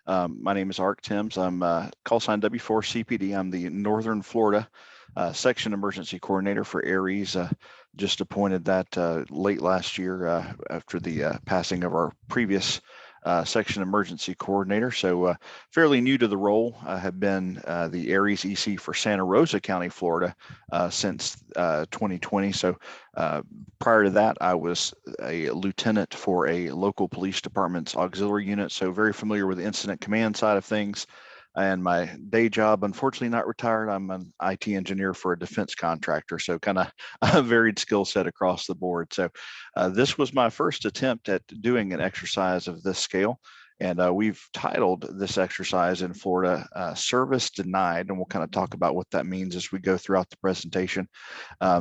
My name is Thames. I'm call sign W4CPD. I'm the Northern Florida Section Emergency Coordinator for ARES. Just appointed that late last year after the passing of our previous Section Emergency Coordinator. So fairly new to the role. I have been the ARES EC for Santa Rosa County, Florida since 2020. So prior to that, I was a lieutenant for a local police department's auxiliary unit. So very familiar with the incident command side of things. And my day job, unfortunately not retired. I'm an IT engineer for a defense contractor. So kind of a varied skill set across the board. So this was my first attempt at doing an exercise of this scale. And we've titled this exercise in Florida, Service Denied. And we'll kind of talk about what that means as we go throughout the presentation.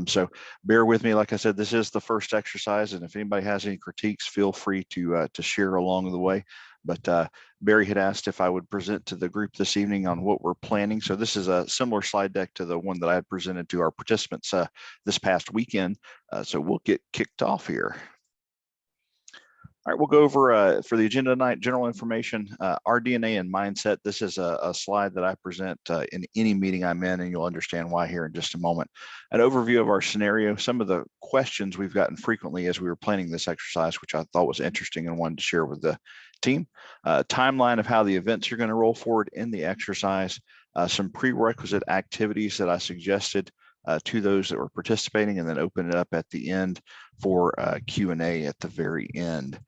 So bear with me. Like I said, this is the first exercise. And if anybody has any critiques, feel free to share along the way. But Barry had asked if I would present to the group this evening on what we're planning. So this is a similar slide deck to the one that I had presented to our participants this past weekend. So we'll get kicked off here. All right, we'll go over for the agenda tonight, general information, our DNA and mindset. This is a slide that I present in any meeting I'm in, and you'll understand why here in just a moment. An overview of our scenario, some of the questions we've gotten frequently as we were planning this exercise, which I thought was interesting and wanted to share with the team. Timeline of how the events are going to roll forward in the exercise, some prerequisite activities that I suggested to those that were participating, and then open it up at the end for Q&A at the very end.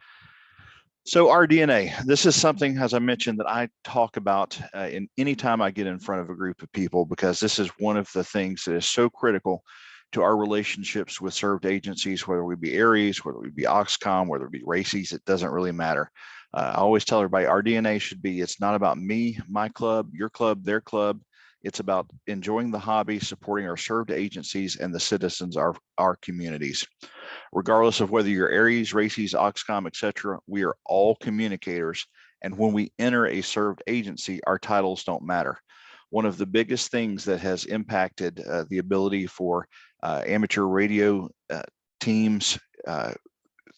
So our DNA, this is something, as I mentioned, that I talk about in any time I get in front of a group of people, because this is one of the things that is so critical to our relationships with served agencies, whether we be ARES, whether we be Oxcom, whether it be RACES, it doesn't really matter. I always tell everybody our DNA should be, it's not about me, my club, your club, their club. It's about enjoying the hobby, supporting our served agencies and the citizens of our communities. Regardless of whether you're ARES, RACES, Oxcom, etc., we are all communicators. And when we enter a served agency, our titles don't matter. One of the biggest things that has impacted the ability for amateur radio teams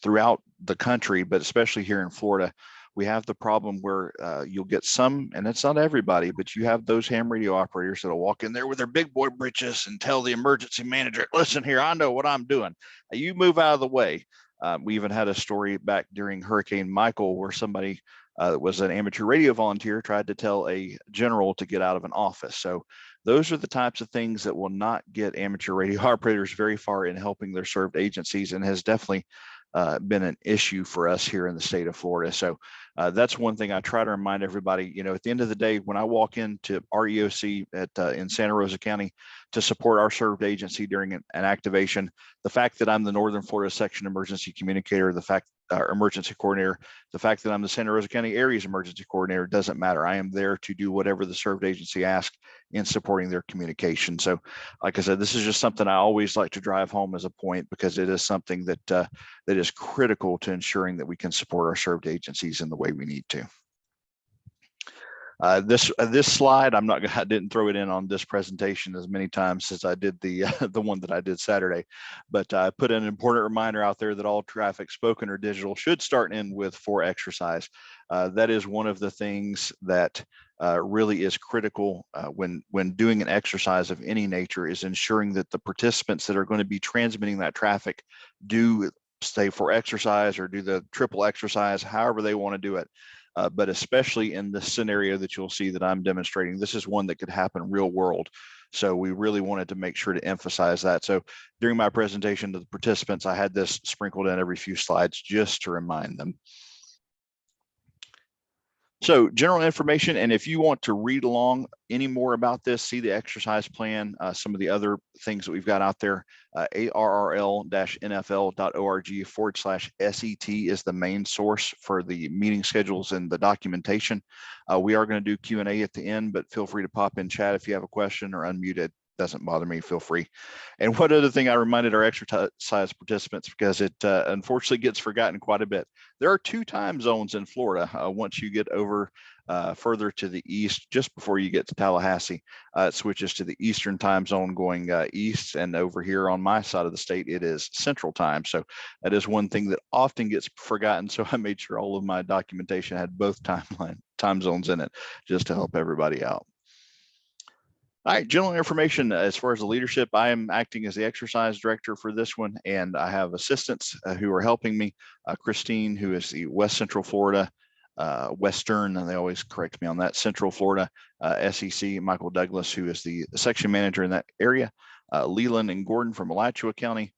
throughout the country, but especially here in Florida, we have the problem where you'll get some, and it's not everybody, but you have those ham radio operators that'll walk in there with their big boy britches and tell the emergency manager, listen here, I know what I'm doing. You move out of the way. We even had a story back during Hurricane Michael where somebody that was an amateur radio volunteer tried to tell a general to get out of an office. So those are the types of things that will not get amateur radio operators very far in helping their served agencies, and has definitely been an issue for us here in the state of Florida. So that's one thing I try to remind everybody, you know, at the end of the day, when I walk into REOC in Santa Rosa County to support our served agency during an activation, the fact that I'm the Northern Florida Section Emergency Communicator, the fact emergency coordinator, the fact that I'm the Santa Rosa County ARES emergency coordinator doesn't matter. I am there to do whatever the served agency asks in supporting their communication. So like I said, this is just something I always like to drive home as a point, because it is something that that is critical to ensuring that we can support our served agencies in the way we need to. This slide, I didn't throw it in on this presentation as many times as I did the one that I did Saturday, but I put an important reminder out there that all traffic, spoken or digital, should start in with for exercise. That is one of the things that really is critical when doing an exercise of any nature, is ensuring that the participants that are going to be transmitting that traffic do stay for exercise or do the triple exercise, however they want to do it. But especially in the scenario that you'll see that I'm demonstrating, this is one that could happen real world. So we really wanted to make sure to emphasize that. So during my presentation to the participants, I had this sprinkled in every few slides just to remind them. So general information, and if you want to read along any more about this, see the exercise plan, some of the other things that we've got out there, arrl-nfl.org/SET is the main source for the meeting schedules and the documentation. We are going to do Q&A at the end, but feel free to pop in chat if you have a question, or unmute it. Doesn't bother me, feel free. And one other thing I reminded our exercise participants, because it unfortunately gets forgotten quite a bit. There are 2 time zones in Florida. Once you get over further to the east, just before you get to Tallahassee, it switches to the Eastern time zone going east, and over here on my side of the state, it is Central time. So that is one thing that often gets forgotten. So I made sure all of my documentation had both time time zones in it, just to help everybody out. All right, general information as far as the leadership. I am acting as the exercise director for this one, and I have assistants who are helping me. Christine, who is the West Central Florida, Western, and they always correct me on that, Central Florida SEC. Michael Douglas, who is the section manager in that area. Leland and Gordon from Alachua County.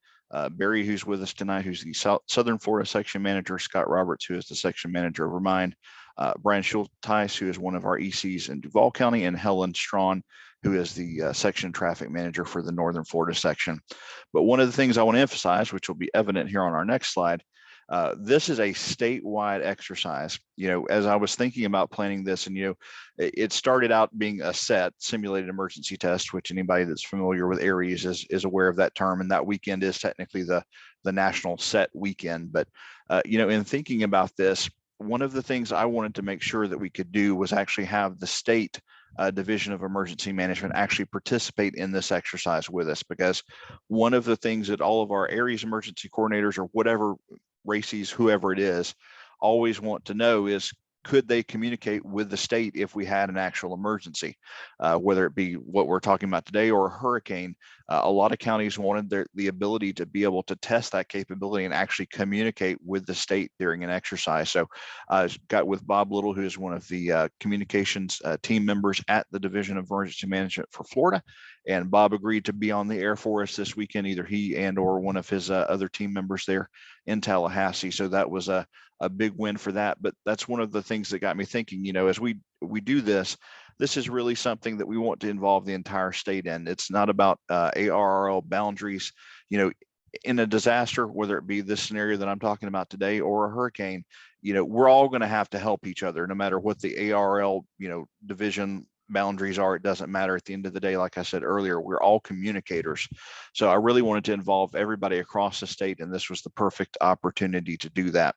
Barry, who's with us tonight, who's the Southern Florida section manager. Scott Roberts, who is the section manager over mine. Brian Schulteis, who is one of our ECs in Duval County, and Helen Strawn, who is the section traffic manager for the Northern Florida section. But one of the things I want to emphasize, which will be evident here on our next slide, this is a statewide exercise. As I was thinking about planning this, and it started out being a SET, simulated emergency test, which anybody that's familiar with ARES is aware of that term, and that weekend is technically the national SET weekend. But in thinking about this, one of the things I wanted to make sure that we could do was actually have the state Division of Emergency Management actually participate in this exercise with us, because one of the things that all of our ARES emergency coordinators, or whatever RACES, whoever it is, always want to know is, could they communicate with the state if we had an actual emergency, whether it be what we're talking about today or a hurricane. A lot of counties wanted the ability to be able to test that capability and actually communicate with the state during an exercise. So I got with Bob Little, who is one of the communications team members at the Division of Emergency Management for Florida. And Bob agreed to be on the air for us this weekend, either he and or one of his other team members there in Tallahassee. So that was a big win for that. But that's one of the things that got me thinking, as we do this is really something that we want to involve the entire state in. It's not about ARRL boundaries. In a disaster, whether it be this scenario that I'm talking about today or a hurricane, we're all going to have to help each other, no matter what the ARRL, division boundaries are. It doesn't matter. At the end of the day, like I said earlier, we're all communicators. So I really wanted to involve everybody across the state, and this was the perfect opportunity to do that.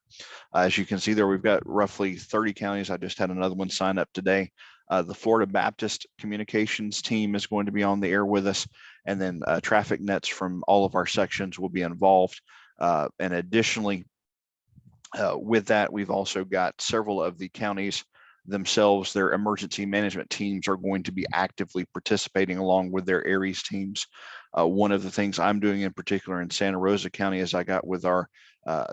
As you can see there, we've got roughly 30 counties. I just had another one sign up today. The Florida Baptist Communications team is going to be on the air with us, and then traffic nets from all of our sections will be involved. And additionally, with that, we've also got several of the counties themselves, their emergency management teams are going to be actively participating along with their ARES teams. One of the things I'm doing in particular in Santa Rosa County is I got with our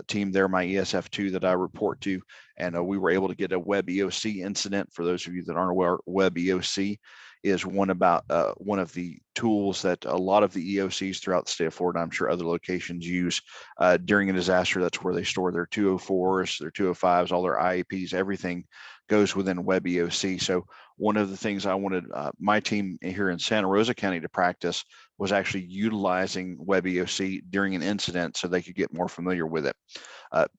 team there, my ESF2 that I report to, and we were able to get a web EOC incident. For those of you that aren't aware, web EOC is one of the tools that a lot of the EOCs throughout the state of Florida, I'm sure other locations, use during a disaster. That's where they store their 204s, their 205s, all their IAPs, everything goes within web EOC. So one of the things I wanted my team here in Santa Rosa County to practice was actually utilizing web EOC during an incident so they could get more familiar with it.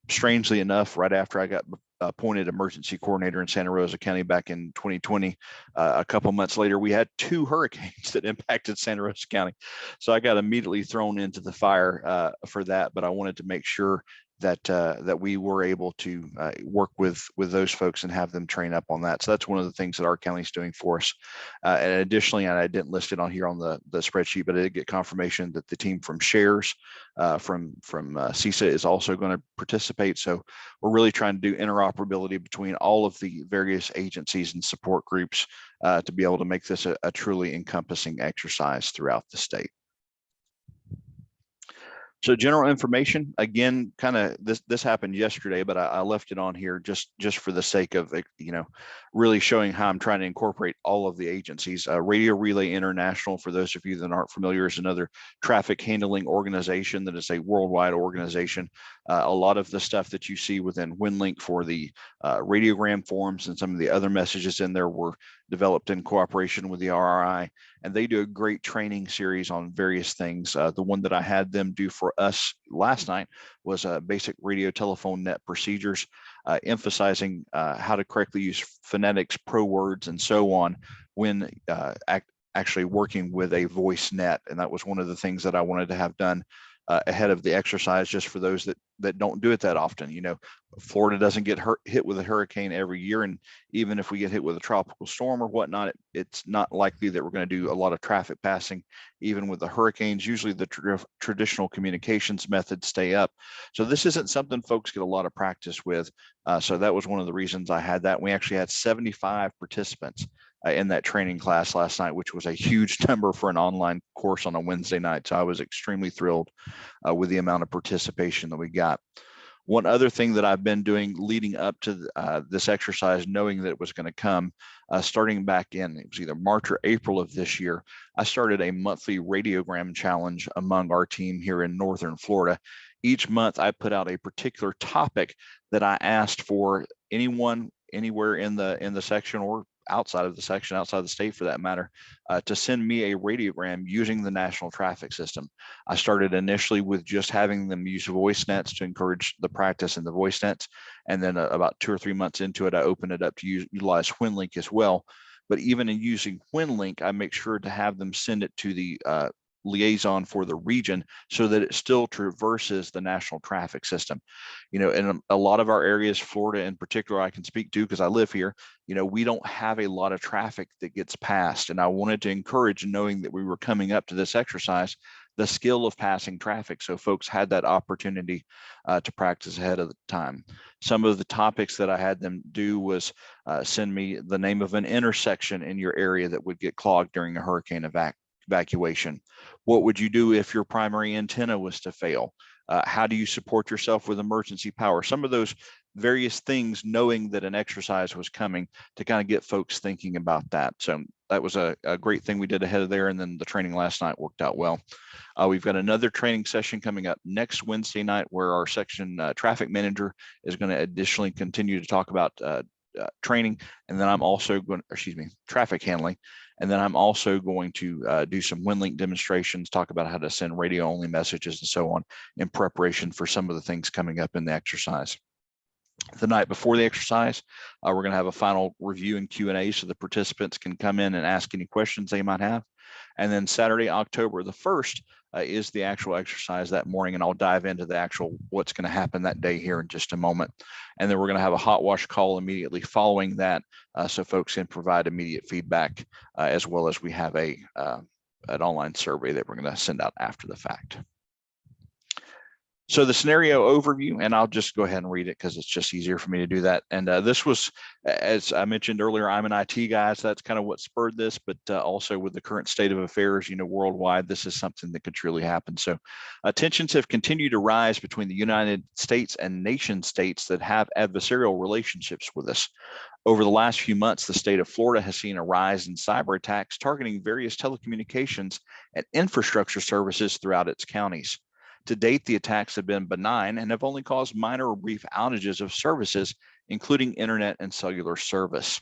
Strangely enough, right after I got appointed emergency coordinator in Santa Rosa County back in 2020, a couple months later, we had 2 hurricanes that impacted Santa Rosa County. So I got immediately thrown into the fire for that, but I wanted to make sure that we were able to work with those folks and have them train up on that. So that's one of the things that our county's doing for us. And additionally, and I didn't list it on here on the spreadsheet, but I did get confirmation that the team from Shares from CISA is also going to participate. So we're really trying to do interoperability between all of the various agencies and support groups to be able to make this a truly encompassing exercise throughout the state. So general information, again, kind of this happened yesterday, but I left it on here just for the sake of, really showing how I'm trying to incorporate all of the agencies. Radio Relay International, for those of you that aren't familiar, is another traffic handling organization that is a worldwide organization. A lot of the stuff that you see within WinLink for the radiogram forms and some of the other messages in there were developed in cooperation with the RRI, and they do a great training series on various things. The one that I had them do for us last night was basic radio telephone net procedures, emphasizing how to correctly use phonetics, pro words, and so on when actually working with a voice net. And that was one of the things that I wanted to have done ahead of the exercise, just for those that that don't do it that often. You know, Florida doesn't get hit with a hurricane every year, and even if we get hit with a tropical storm or whatnot, it's not likely that we're going to do a lot of traffic passing. Even with the hurricanes, usually the traditional communications methods stay up. So this isn't something folks get a lot of practice with. So that was one of the reasons I had that. We actually had 75 participants in that training class last night, which was a huge number for an online course on a Wednesday night. So I was extremely thrilled with the amount of participation that we got. One other thing that I've been doing leading up to this exercise, knowing that it was going to come, starting back in, it was either March or April of this year, I started a monthly radiogram challenge among our team here in Northern Florida. Each month I put out a particular topic that I asked for anyone, anywhere in the section or outside of the section, outside of the state for that matter, to send me a radiogram using the national traffic system. I started initially with just having them use voice nets to encourage the practice in the voice nets. And then about 2 or 3 months into it, I opened it up to utilize WinLink as well. But even in using WinLink, I make sure to have them send it to the liaison for the region so that it still traverses the national traffic system. You know, in a lot of our areas, Florida in particular, I can speak to because I live here, you know, we don't have a lot of traffic that gets passed. And I wanted to encourage, knowing that we were coming up to this exercise, the skill of passing traffic. So folks had that opportunity to practice ahead of the time. Some of the topics that I had them do was send me the name of an intersection in your area that would get clogged during a hurricane evacuation. What would you do if your primary antenna was to fail? How do you support yourself with emergency power? Some of those various things, knowing that an exercise was coming, to kind of get folks thinking about that. So that was a great thing we did ahead of there. And then the training last night worked out well. We've got another training session coming up next Wednesday night where our section traffic manager is going to additionally continue to talk about training. And then I'm also going, traffic handling. And then I'm also going to do some WinLink demonstrations, talk about how to send radio only messages and so on in preparation for some of the things coming up in the exercise. The night before the exercise, we're going to have a final review and Q&A so the participants can come in and ask any questions they might have. And then Saturday, October the 1st, is the actual exercise that morning, and I'll dive into the actual what's going to happen that day here in just a moment. And then we're going to have a hot wash call immediately following that, so folks can provide immediate feedback, as well as we have an online survey that we're going to send out after the fact. So the scenario overview, and I'll just go ahead and read it because it's just easier for me to do that. And this was, as I mentioned earlier, I'm an IT guy, so that's kind of what spurred this, but also with the current state of affairs, you know, worldwide, this is something that could truly happen. So tensions have continued to rise between the United States and nation states that have adversarial relationships with us. Over the last few months, the state of Florida has seen a rise in cyber attacks targeting various telecommunications and infrastructure services throughout its counties. To date, the attacks have been benign and have only caused minor or brief outages of services, including internet and cellular service.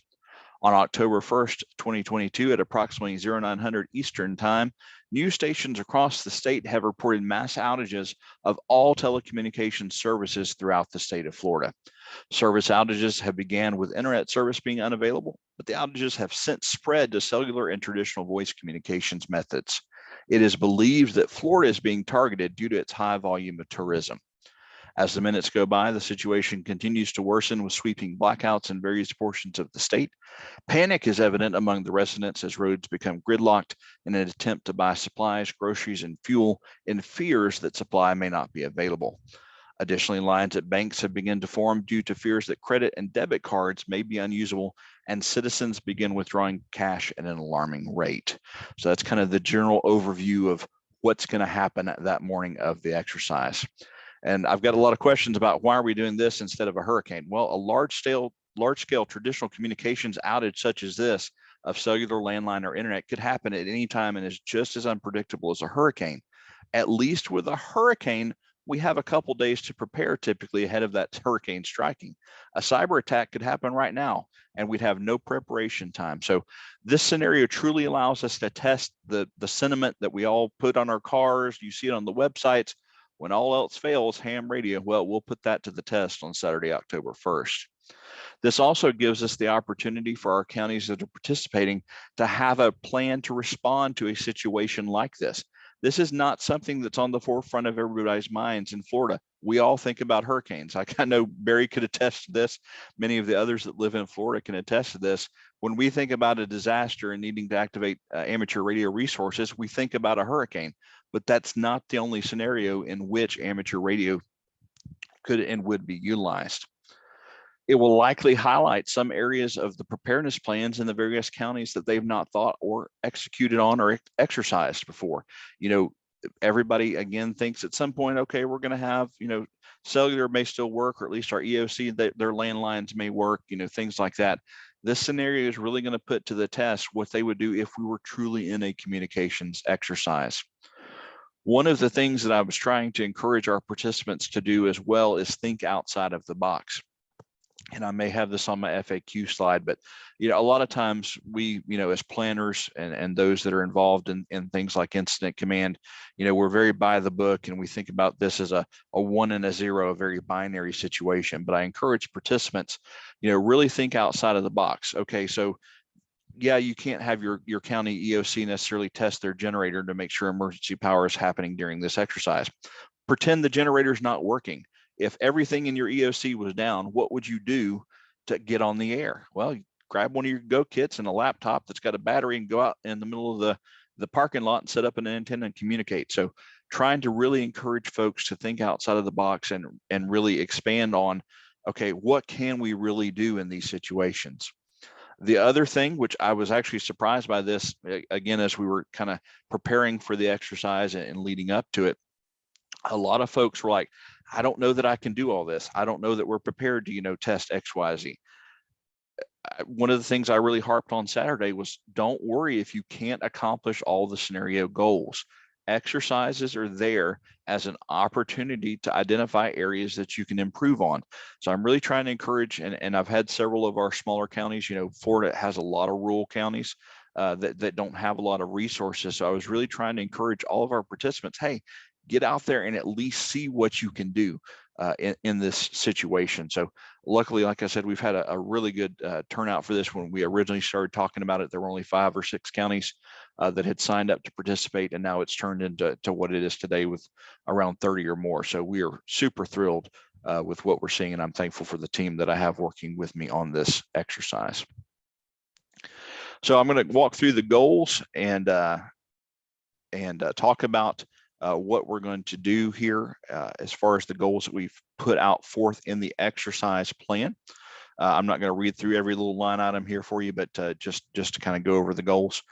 On October 1st, 2022, at approximately 0900 Eastern Time, news stations across the state have reported mass outages of all telecommunications services throughout the state of Florida. Service outages have began with internet service being unavailable, but the outages have since spread to cellular and traditional voice communications methods. It is believed that Florida is being targeted due to its high volume of tourism. As the minutes go by, the situation continues to worsen with sweeping blackouts in various portions of the state. Panic is evident among the residents as roads become gridlocked in an attempt to buy supplies, groceries, and fuel in fears that supply may not be available. Additionally, lines at banks have begun to form due to fears that credit and debit cards may be unusable, and citizens begin withdrawing cash at an alarming rate. So that's kind of the general overview of what's going to happen that morning of the exercise. And I've got a lot of questions about why are we doing this instead of a hurricane? Well, a large-scale traditional communications outage such as this of cellular, landline, or internet could happen at any time and is just as unpredictable as a hurricane. At least with a hurricane, we have a couple days to prepare typically ahead of that hurricane striking. A cyber attack could happen right now and we'd have no preparation time. So this scenario truly allows us to test the sentiment that we all put on our cars. You see it on the websites. When all else fails, ham radio, well, we'll put that to the test on Saturday, October 1st. This also gives us the opportunity for our counties that are participating to have a plan to respond to a situation like this. This is not something that's on the forefront of everybody's minds in Florida. We all think about hurricanes. I know Barry could attest to this. Many of the others that live in Florida can attest to this. When we think about a disaster and needing to activate amateur radio resources, we think about a hurricane, but that's not the only scenario in which amateur radio could and would be utilized. It will likely highlight some areas of the preparedness plans in the various counties that they've not thought or executed on or exercised before. You know, everybody again thinks at some point, okay, we're going to have, you know, cellular may still work, or at least our EOC, their landlines may work, you know, things like that. This scenario is really going to put to the test what they would do if we were truly in a communications exercise. One of the things that I was trying to encourage our participants to do as well is think outside of the box. And I may have this on my FAQ slide, but you know, a lot of times we, you know, as planners and those that are involved in things like incident command, you know, we're very by the book and we think about this as a 1 and a 0, a very binary situation. But I encourage participants, you know, really think outside of the box. Okay, so yeah, you can't have your county EOC necessarily test their generator to make sure emergency power is happening during this exercise. Pretend the generator's not working. If everything in your EOC was down, what would you do to get on the air? Well, you grab one of your Go kits and a laptop that's got a battery and go out in the middle of the parking lot and set up an antenna and communicate. So trying to really encourage folks to think outside of the box and really expand on, okay, what can we really do in these situations? The other thing, which I was actually surprised by this, again, as we were kind of preparing for the exercise and leading up to it, a lot of folks were like, I don't know that I can do all this. I don't know that we're prepared to, you know, test XYZ. One of the things I really harped on Saturday was, don't worry if you can't accomplish all the scenario goals. Exercises are there as an opportunity to identify areas that you can improve on. So I'm really trying to encourage, and I've had several of our smaller counties, you know, Florida has a lot of rural counties that don't have a lot of resources. So I was really trying to encourage all of our participants, hey, get out there and at least see what you can do in this situation. So luckily, like I said, we've had a really good turnout for this. When we originally started talking about it, there were only 5 or 6 counties that had signed up to participate, and now it's turned into what it is today with around 30 or more. So we are super thrilled with what we're seeing, and I'm thankful for the team that I have working with me on this exercise. So I'm going to walk through the goals and talk about what we're going to do here as far as the goals that we've put out forth in the exercise plan. I'm not going to read through every little line item here for you, but just to kind of go over the goals.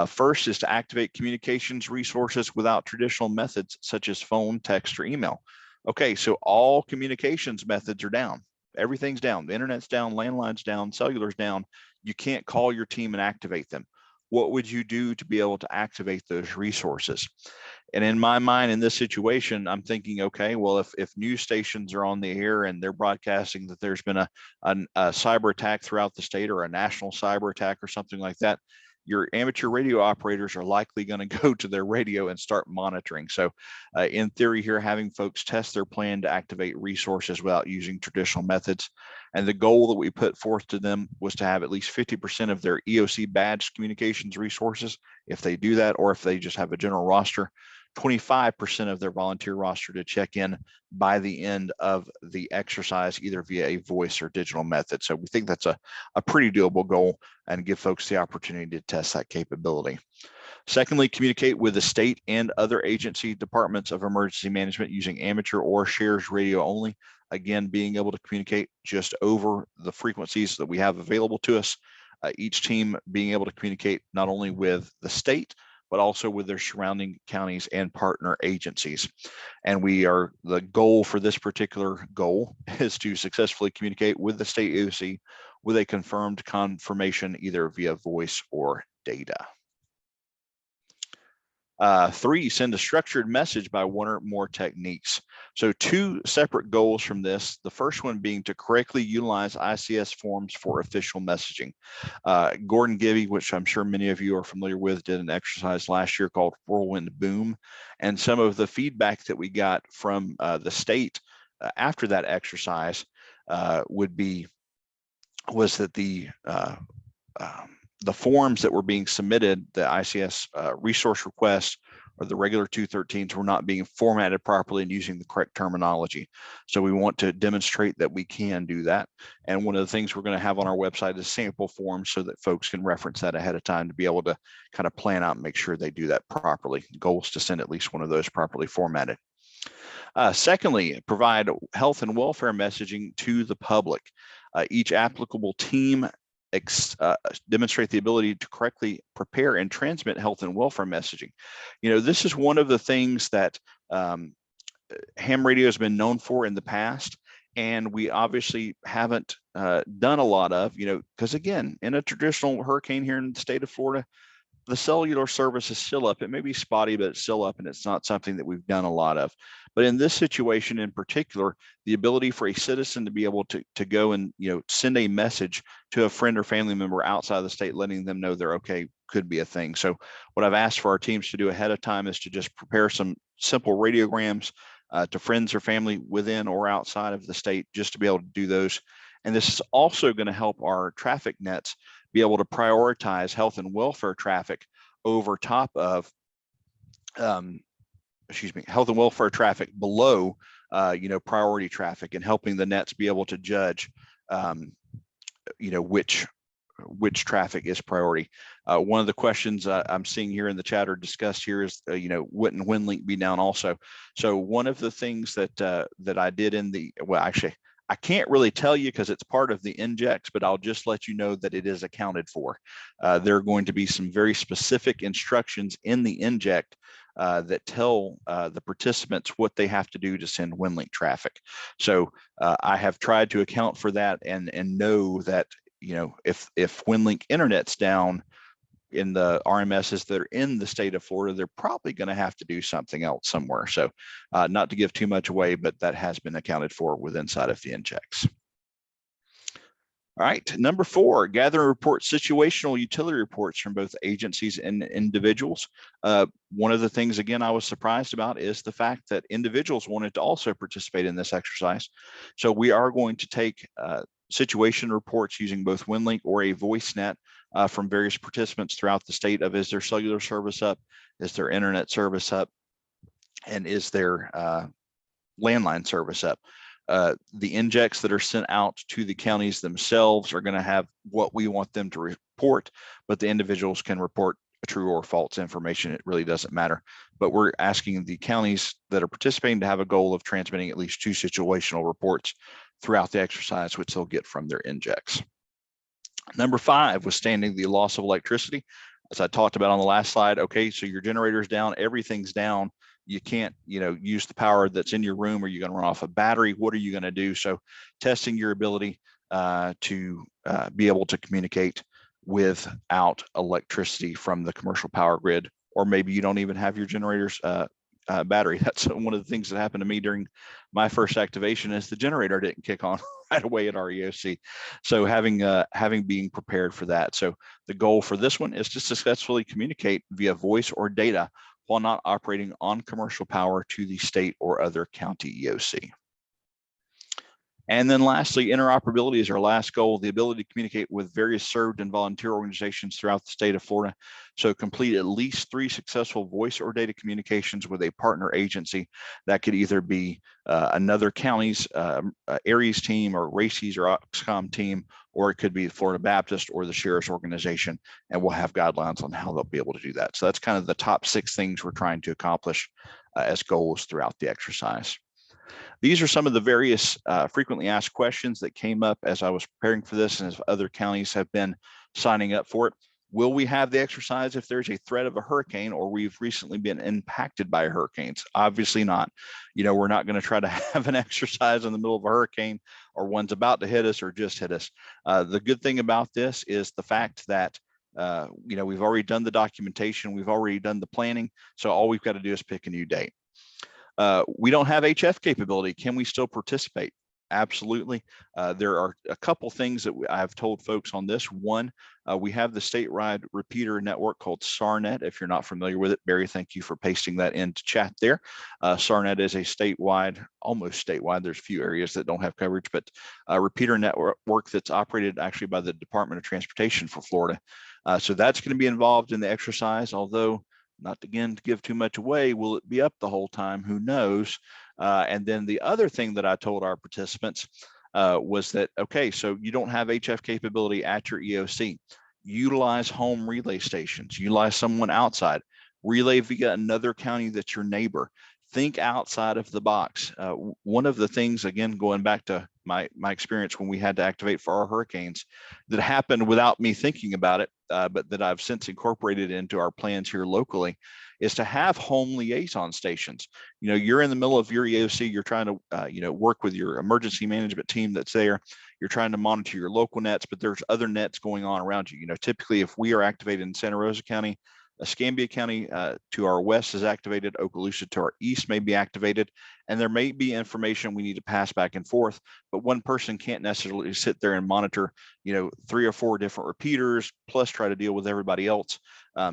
First is to activate communications resources without traditional methods such as phone, text, or email. Okay, so all communications methods are down. Everything's down. The internet's down, landline's down, cellular's down. You can't call your team and activate them. What would you do to be able to activate those resources? And in my mind, in this situation, I'm thinking, okay, well, if news stations are on the air and they're broadcasting that there's been a cyber attack throughout the state, or a national cyber attack or something like that, your amateur radio operators are likely going to go to their radio and start monitoring. So in theory here, having folks test their plan to activate resources without using traditional methods. And the goal that we put forth to them was to have at least 50% of their EOC badged communications resources. If they do that, or if they just have a general roster, 25% of their volunteer roster to check in by the end of the exercise, either via a voice or digital method. So we think that's a pretty doable goal, and give folks the opportunity to test that capability. Secondly, communicate with the state and other agency departments of emergency management using amateur or shares radio only. Again, being able to communicate just over the frequencies that we have available to us. Each team being able to communicate not only with the state, but also with their surrounding counties and partner agencies. And the goal for this particular goal is to successfully communicate with the state EOC with a confirmed confirmation, either via voice or data. 3, send a structured message by one or more techniques. So 2 separate goals from this. The first one being to correctly utilize ICS forms for official messaging. Gordon Gibby, which I'm sure many of you are familiar with, did an exercise last year called Whirlwind Boom. And some of the feedback that we got from the state after that exercise was that the forms that were being submitted, the ICS resource requests, or the regular 213s were not being formatted properly and using the correct terminology. So we want to demonstrate that we can do that. And one of the things we're going to have on our website is sample forms so that folks can reference that ahead of time to be able to kind of plan out and make sure they do that properly. The goal is to send at least one of those properly formatted. Secondly, provide health and welfare messaging to the public. Each applicable team demonstrate the ability to correctly prepare and transmit health and welfare messaging. You know, this is one of the things that ham radio has been known for in the past, and we obviously haven't done a lot of, you know, because again, in a traditional hurricane here in the state of Florida, the cellular service is still up. It may be spotty, but it's still up, and it's not something that we've done a lot of. But in this situation in particular, the ability for a citizen to be able to go and, you know, send a message to a friend or family member outside of the state, letting them know they're okay, could be a thing. So what I've asked for our teams to do ahead of time is to just prepare some simple radiograms to friends or family within or outside of the state, just to be able to do those. And this is also going to help our traffic nets be able to prioritize health and welfare traffic over top of, health and welfare traffic below, you know, priority traffic, and helping the nets be able to judge, you know, which traffic is priority. One of the questions I'm seeing here in the chat or discussed here is, you know, wouldn't WinLink be down also? So one of the things that I did in the, well, actually, I can't really tell you because it's part of the injects, but I'll just let you know that it is accounted for. There are going to be some very specific instructions in the inject that tell the participants what they have to do to send WinLink traffic. So I have tried to account for that and know that, you know, if WinLink internet's down in the RMSs that are in the state of Florida, they're probably going to have to do something else somewhere. So not to give too much away, but that has been accounted for with inside of the injects. All right, number 4, gather and report situational utility reports from both agencies and individuals. One of the things, again, I was surprised about is the fact that individuals wanted to also participate in this exercise. So we are going to take situation reports using both WinLink or a voice net from various participants throughout the state of, is their cellular service up, is their internet service up, and is their landline service up. The injects that are sent out to the counties themselves are going to have what we want them to report, but the individuals can report true or false information. It really doesn't matter. But we're asking the counties that are participating to have a goal of transmitting at least 2 situational reports throughout the exercise, which they'll get from their injects. Number 5, withstanding the loss of electricity. As I talked about on the last slide, okay, so your generator's down, everything's down. You can't, you know, use the power that's in your room. Are you going to run off a battery? What are you going to do? So testing your ability to be able to communicate without electricity from the commercial power grid, or maybe you don't even have your generator's battery. That's one of the things that happened to me during my first activation, is the generator didn't kick on right away at REOC. So having being prepared for that. So the goal for this one is to successfully communicate via voice or data while not operating on commercial power to the state or other county EOC. And then lastly, interoperability is our last goal, the ability to communicate with various served and volunteer organizations throughout the state of Florida. So complete at least 3 successful voice or data communications with a partner agency. That could either be another county's ARES team or RACES or OXCOM team, or it could be the Florida Baptist or the Sheriff's Organization, and we'll have guidelines on how they'll be able to do that. So that's kind of the top 6 things we're trying to accomplish as goals throughout the exercise. These are some of the various frequently asked questions that came up as I was preparing for this, and as other counties have been signing up for it. Will we have the exercise if there's a threat of a hurricane, or we've recently been impacted by hurricanes? Obviously not. You know, we're not going to try to have an exercise in the middle of a hurricane, or one's about to hit us or just hit us. The good thing about this is the fact that you know, we've already done the documentation, we've already done the planning, so all we've got to do is pick a new date. We don't have HF capability. Can we still participate? Absolutely. There are a couple things that I've told folks on this. One, we have the statewide repeater network called SARnet. If you're not familiar with it, Barry, thank you for pasting that into chat there. SARnet is a statewide, almost statewide, there's a few areas that don't have coverage, but a repeater network that's operated actually by the Department of Transportation for Florida. So that's going to be involved in the exercise, although Not again to give too much away. Will it be up the whole time? Who knows? And then the other thing that I told our participants was that, okay, so you don't have HF capability at your EOC. Utilize home relay stations. Utilize someone outside. Relay via another county that's your neighbor. Think outside of the box. One of the things, again, going back to my experience when we had to activate for our hurricanes, that happened without me thinking about it, but that I've since incorporated into our plans here locally, is to have home liaison stations. You know, you're in the middle of your EOC, you're trying to, work with your emergency management team that's there. You're trying to monitor your local nets, but there's other nets going on around you. You know, typically if we are activated in Santa Rosa County, Escambia County to our west is activated, Okaloosa to our east may be activated, and there may be information we need to pass back and forth, but one person can't necessarily sit there and monitor, 3 or 4 different repeaters, plus try to deal with everybody else.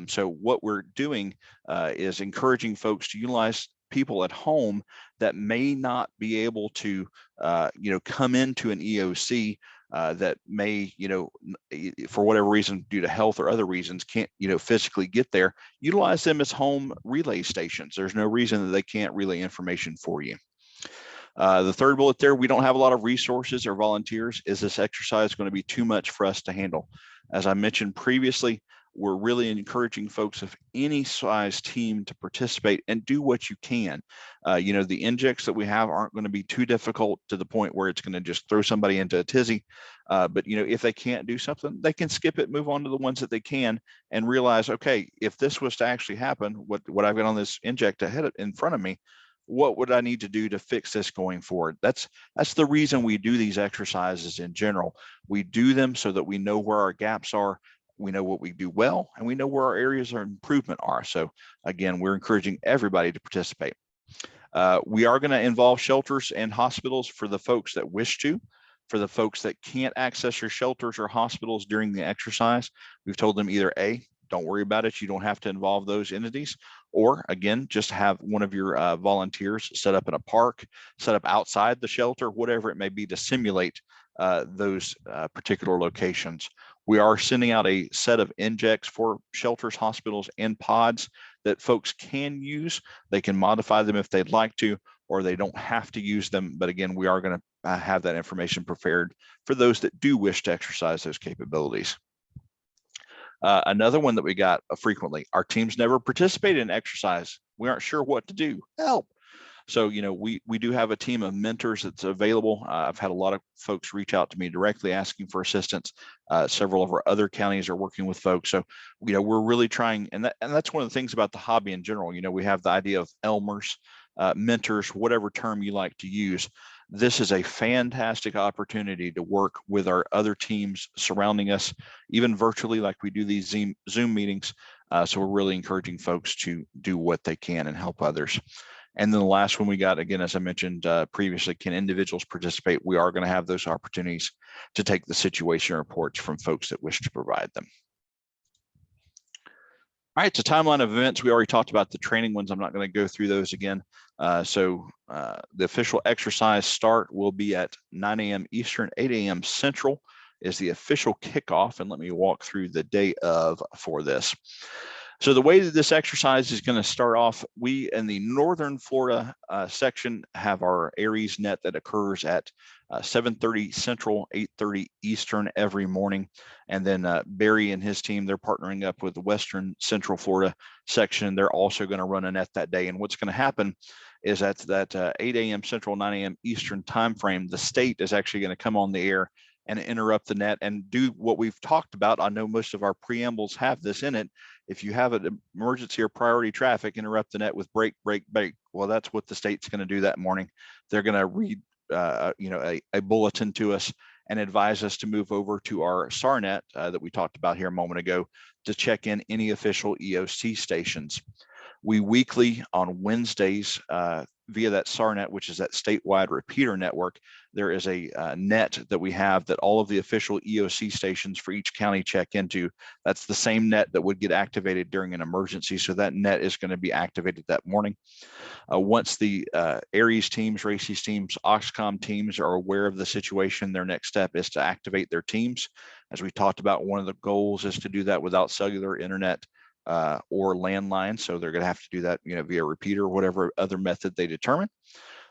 So what we're doing is encouraging folks to utilize people at home that may not be able to, come into an EOC that may, for whatever reason, due to health or other reasons, can't, physically get there. Utilize them as home relay stations. There's no reason that they can't relay information for you. The third bullet there, we don't have a lot of resources or volunteers. Is this exercise going to be too much for us to handle? As I mentioned previously, we're really encouraging folks of any size team to participate and do what you can. The injects that we have aren't going to be too difficult to the point where it's going to just throw somebody into a tizzy. But if they can't do something, they can skip it, move on to the ones that they can, and realize, okay, if this was to actually happen, what I've got on this inject in front of me, what would I need to do to fix this going forward? That's the reason we do these exercises in general. We do them so that we know where our gaps are, we know what we do well, and we know where our areas of improvement are. So again, we're encouraging everybody to participate. We are going to involve shelters and hospitals for the folks that wish to. For the folks that can't access your shelters or hospitals during the exercise, we've told them either A, don't worry about it, you don't have to involve those entities, or again, just have one of your volunteers set up in a park, set up outside the shelter, whatever it may be, to simulate those particular locations. We are sending out a set of injects for shelters, hospitals, and pods that folks can use. They can modify them if they'd like to, or they don't have to use them. But again, we are going to have that information prepared for those that do wish to exercise those capabilities. Another one that we got frequently, our teams never participate in exercise. We aren't sure what to do. Help. So, we do have a team of mentors that's available. I've had a lot of folks reach out to me directly asking for assistance. Several of our other counties are working with folks. So, we're really trying, and that's one of the things about the hobby in general. We have the idea of Elmers, mentors, whatever term you like to use. This is a fantastic opportunity to work with our other teams surrounding us, even virtually, like we do these Zoom meetings. So we're really encouraging folks to do what they can and help others. And then the last one we got, again, as I mentioned previously, can individuals participate? We are going to have those opportunities to take the situation reports from folks that wish to provide them. All right, so timeline of events, we already talked about the training ones. I'm not going to go through those again. So the official exercise start will be at 9 a.m. Eastern, 8 a.m. Central is the official kickoff. And let me walk through the day of for this. So the way that this exercise is going to start off, we in the Northern Florida section have our Aries net that occurs at 7:30 Central, 8:30 Eastern every morning. And then Barry and his team, they're partnering up with the Western Central Florida section. They're also going to run a net that day. And what's going to happen is at that 8 a.m. Central, 9 a.m. Eastern timeframe, the state is actually going to come on the air and interrupt the net and do what we've talked about. I know most of our preambles have this in it. If you have an emergency or priority traffic, interrupt the net with break, break, break. Well, that's what the state's going to do that morning. They're going to read, a bulletin to us and advise us to move over to our SARnet that we talked about here a moment ago to check in any official EOC stations. We weekly on Wednesdays via that SARnet, which is that statewide repeater network, there is a net that we have that all of the official EOC stations for each county check into. That's the same net that would get activated during an emergency. So that net is going to be activated that morning. Once the Aries teams, RACES teams, Oxcom teams are aware of the situation, their next step is to activate their teams. As we talked about, one of the goals is to do that without cellular internet or landline. So they're going to have to do that, via repeater or whatever other method they determine.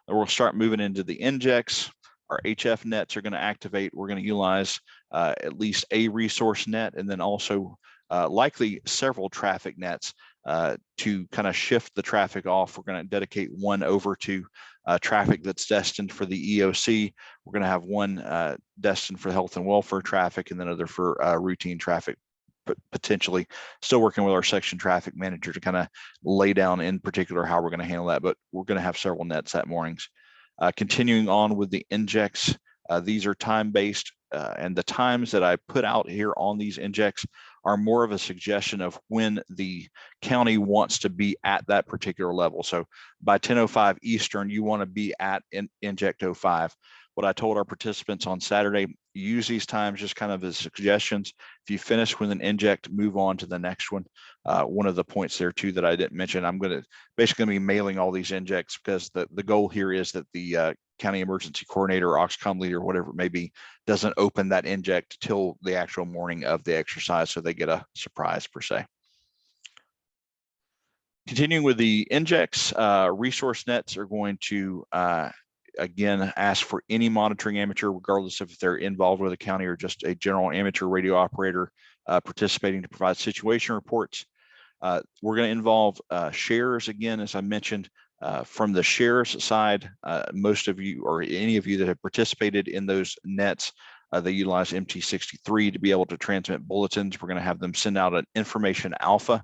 Then we'll start moving into the injects. Our HF nets are going to activate. We're going to utilize at least a resource net, and then also likely several traffic nets to kind of shift the traffic off. We're going to dedicate one over to traffic that's destined for the EOC. We're going to have one destined for health and welfare traffic, and then other for routine traffic, but potentially still working with our section traffic manager to kind of lay down in particular how we're going to handle that. But we're going to have several nets that mornings. Continuing on with the injects, these are time-based, and the times that I put out here on these injects are more of a suggestion of when the county wants to be at that particular level. So by 10:05 Eastern, you want to be at inject 05. What I told our participants on Saturday, use these times just kind of as suggestions. If you finish with an inject, move on to the next one. One of the points there too that I didn't mention, I'm going to basically be mailing all these injects, because the goal here is that the county emergency coordinator or OXCOM leader, whatever it may be, doesn't open that inject till the actual morning of the exercise, so they get a surprise per se. Continuing with the injects, resource nets are going to again ask for any monitoring amateur, regardless if they're involved with the county or just a general amateur radio operator participating to provide situation reports. We're going to involve shares again, as I mentioned. From the shares side, most of you or any of you that have participated in those nets, they utilize MT63 to be able to transmit bulletins. We're going to have them send out an information alpha.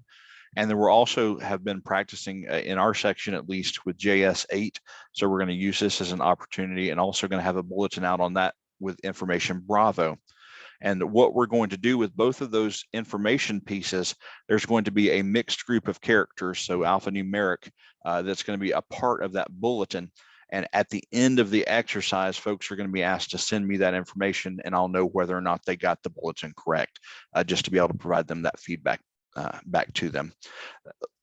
And then we're also have been practicing in our section, at least, with JS8. So we're going to use this as an opportunity, and also going to have a bulletin out on that with information Bravo. And what we're going to do with both of those information pieces, there's going to be a mixed group of characters, so alphanumeric, that's going to be a part of that bulletin. And at the end of the exercise, folks are going to be asked to send me that information, and I'll know whether or not they got the bulletin correct, just to be able to provide them that feedback back to them.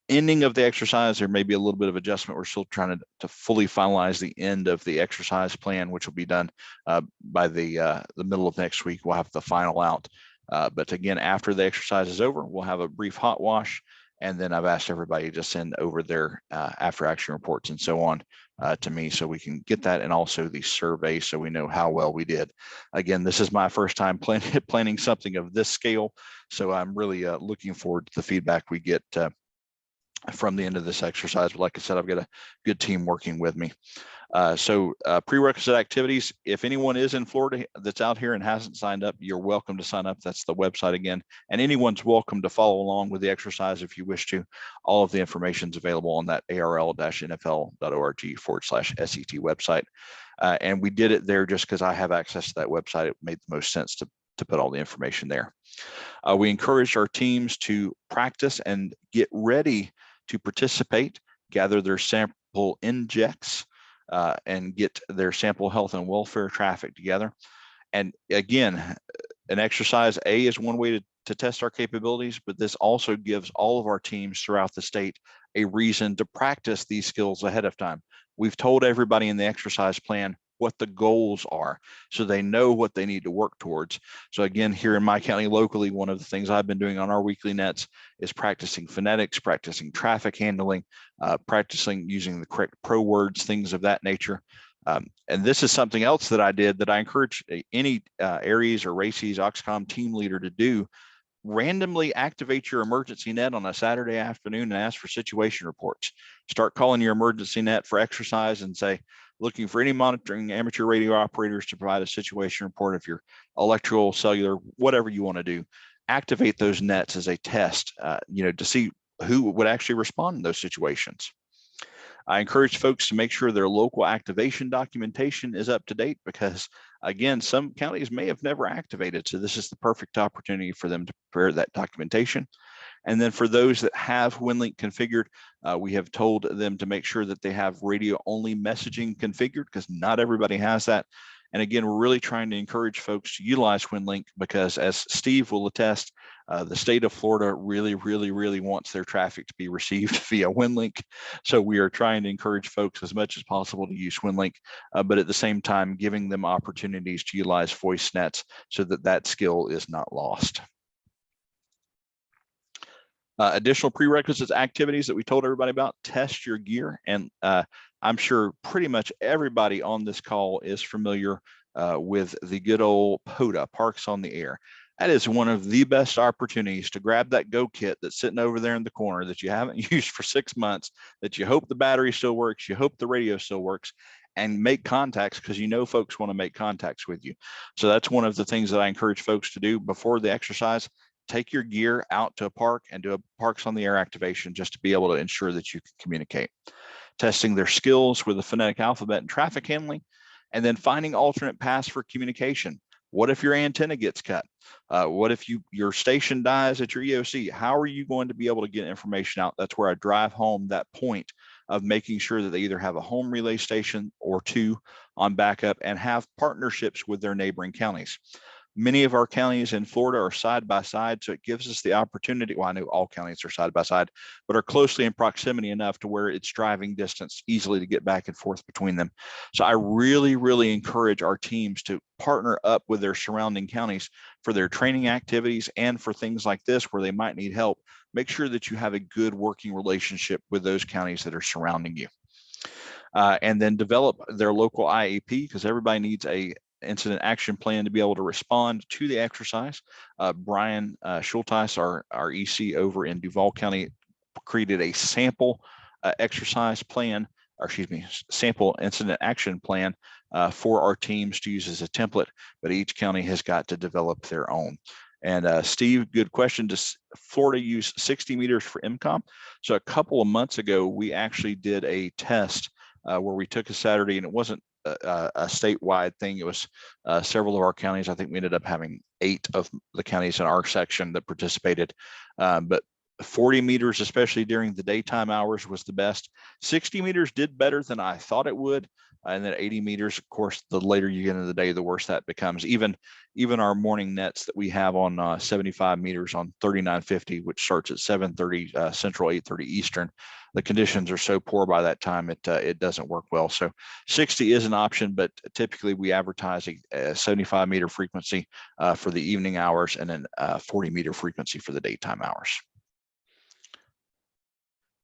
Ending of the exercise, there may be a little bit of adjustment. We're still trying to fully finalize the end of the exercise plan, which will be done by the middle of next week. We'll have the final out. But again, after the exercise is over, we'll have a brief hot wash, and then I've asked everybody to send over their after action reports and so on to me, so we can get that, and also the survey, so we know how well we did. Again, this is my first time planning something of this scale, so I'm really looking forward to the feedback we get from the end of this exercise. But like I said, I've got a good team working with me. So prerequisite activities, if anyone is in Florida that's out here and hasn't signed up, you're welcome to sign up. That's the website again, and anyone's welcome to follow along with the exercise if you wish to. All of the information is available on that arl-nfl.org/SET website. And we did it there just because I have access to that website. It made the most sense to put all the information there. We encourage our teams to practice and get ready to participate, gather their sample injects, and get their sample health and welfare traffic together. And again, an exercise A is one way to test our capabilities, but this also gives all of our teams throughout the state a reason to practice these skills ahead of time. We've told everybody in the exercise plan what the goals are, so they know what they need to work towards. So again, here in my county locally, one of the things I've been doing on our weekly nets is practicing phonetics, practicing traffic handling, practicing using the correct pro words, things of that nature. And this is something else that I did that I encourage any Aries or RACES OXCOM team leader to do. Randomly activate your emergency net on a Saturday afternoon and ask for situation reports. Start calling your emergency net for exercise and say, looking for any monitoring amateur radio operators to provide a situation report. If you're electrical, cellular, whatever you want to do, activate those nets as a test, to see who would actually respond in those situations. I encourage folks to make sure their local activation documentation is up to date, because again, some counties may have never activated. So this is the perfect opportunity for them to prepare that documentation. And then for those that have WinLink configured, we have told them to make sure that they have radio only messaging configured, because not everybody has that. And again, we're really trying to encourage folks to utilize WinLink, because as Steve will attest, the state of Florida really, really, really wants their traffic to be received via WinLink. So we are trying to encourage folks as much as possible to use WinLink, but at the same time, giving them opportunities to utilize voice nets so that that skill is not lost. Additional prerequisites activities that we told everybody about: test your gear. And I'm sure pretty much everybody on this call is familiar with the good old POTA, Parks on the Air. That is one of the best opportunities to grab that Go kit that's sitting over there in the corner that you haven't used for 6 months, that you hope the battery still works, you hope the radio still works, and make contacts, because you know folks want to make contacts with you. So that's one of the things that I encourage folks to do before the exercise. Take your gear out to a park and do a Parks on the Air activation just to be able to ensure that you can communicate. Testing their skills with the phonetic alphabet and traffic handling, and then finding alternate paths for communication. What if your antenna gets cut? What if your station dies at your EOC? How are you going to be able to get information out? That's where I drive home that point of making sure that they either have a home relay station or 2 on backup and have partnerships with their neighboring counties. Many of our counties in Florida are side by side, so it gives us the opportunity. Well, I know all counties are side by side, but are closely in proximity enough to where it's driving distance easily to get back and forth between them. So I really, really encourage our teams to partner up with their surrounding counties for their training activities and for things like this where they might need help. Make sure that you have a good working relationship with those counties that are surrounding you. And then develop their local IAP, because everybody needs a incident action plan to be able to respond to the exercise. Brian Schulteis, our EC over in Duval County, created a sample exercise plan, or excuse me, sample incident action plan for our teams to use as a template, but each county has got to develop their own. And Steve, good question. Does Florida use 60 meters for MCOM? So a couple of months ago, we actually did a test where we took a Saturday, and it wasn't a statewide thing. It was several of our counties. I think we ended up having 8 of the counties in our section that participated. But 40 meters, especially during the daytime hours, was the best. 60 meters did better than I thought it would. And then 80 meters, of course, the later you get into the day, the worse that becomes. Even our morning nets that we have on 75 meters on 3950, which starts at 7:30 Central, 8:30 Eastern, the conditions are so poor by that time it doesn't work well. So 60 is an option, but typically we advertise a 75 meter frequency for the evening hours, and then 40 meter frequency for the daytime hours.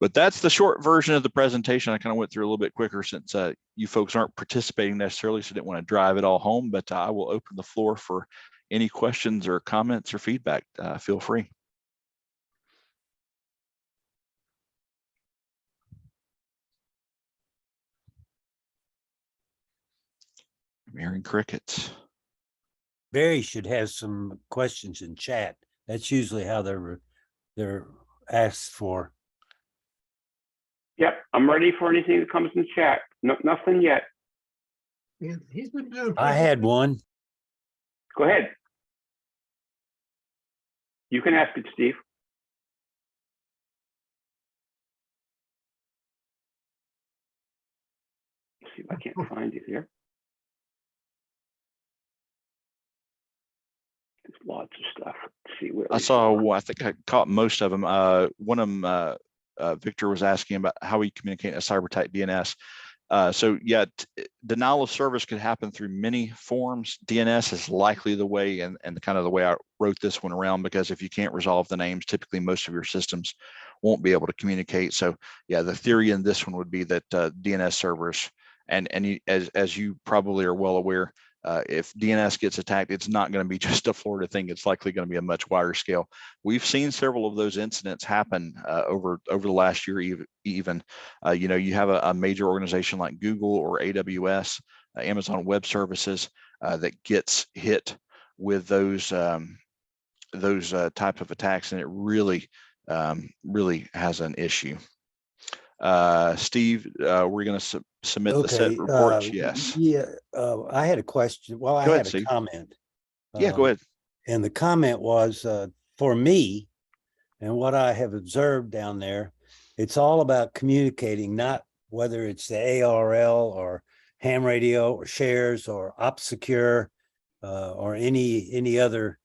But that's the short version of the presentation. I kind of went through a little bit quicker since you folks aren't participating necessarily, so didn't want to drive it all home, but I will open the floor for any questions or comments or feedback. Feel free. I'm hearing crickets. Barry should have some questions in chat. That's usually how they're asked for. Yep, I'm ready for anything that comes in chat. No, nothing yet. He's been doing. I had one. Go ahead. You can ask it, Steve. Let's see if I can't find you here. There's lots of stuff. Let's see where I saw. Well, I think I caught most of them. One of them. Victor was asking about how we communicate in a cyber type DNS. So yeah, denial of service could happen through many forms. DNS is likely the way, and kind of the way I wrote this one around, because if you can't resolve the names, typically most of your systems won't be able to communicate. So yeah, the theory in this one would be that DNS servers, and as you probably are well aware, if DNS gets attacked, it's not going to be just a Florida thing. It's likely going to be a much wider scale. We've seen several of those incidents happen over the last year. Even you know, you have a major organization like Google or AWS, Amazon Web Services, that gets hit with those type of attacks, and it really has an issue. Steve, we're going to submit the set reports. Yes. Yeah. I had a question. Well, I had a comment. Yeah, go ahead. And the comment was for me, and what I have observed down there, it's all about communicating, not whether it's the ARL or ham radio or shares or OpSecure or any other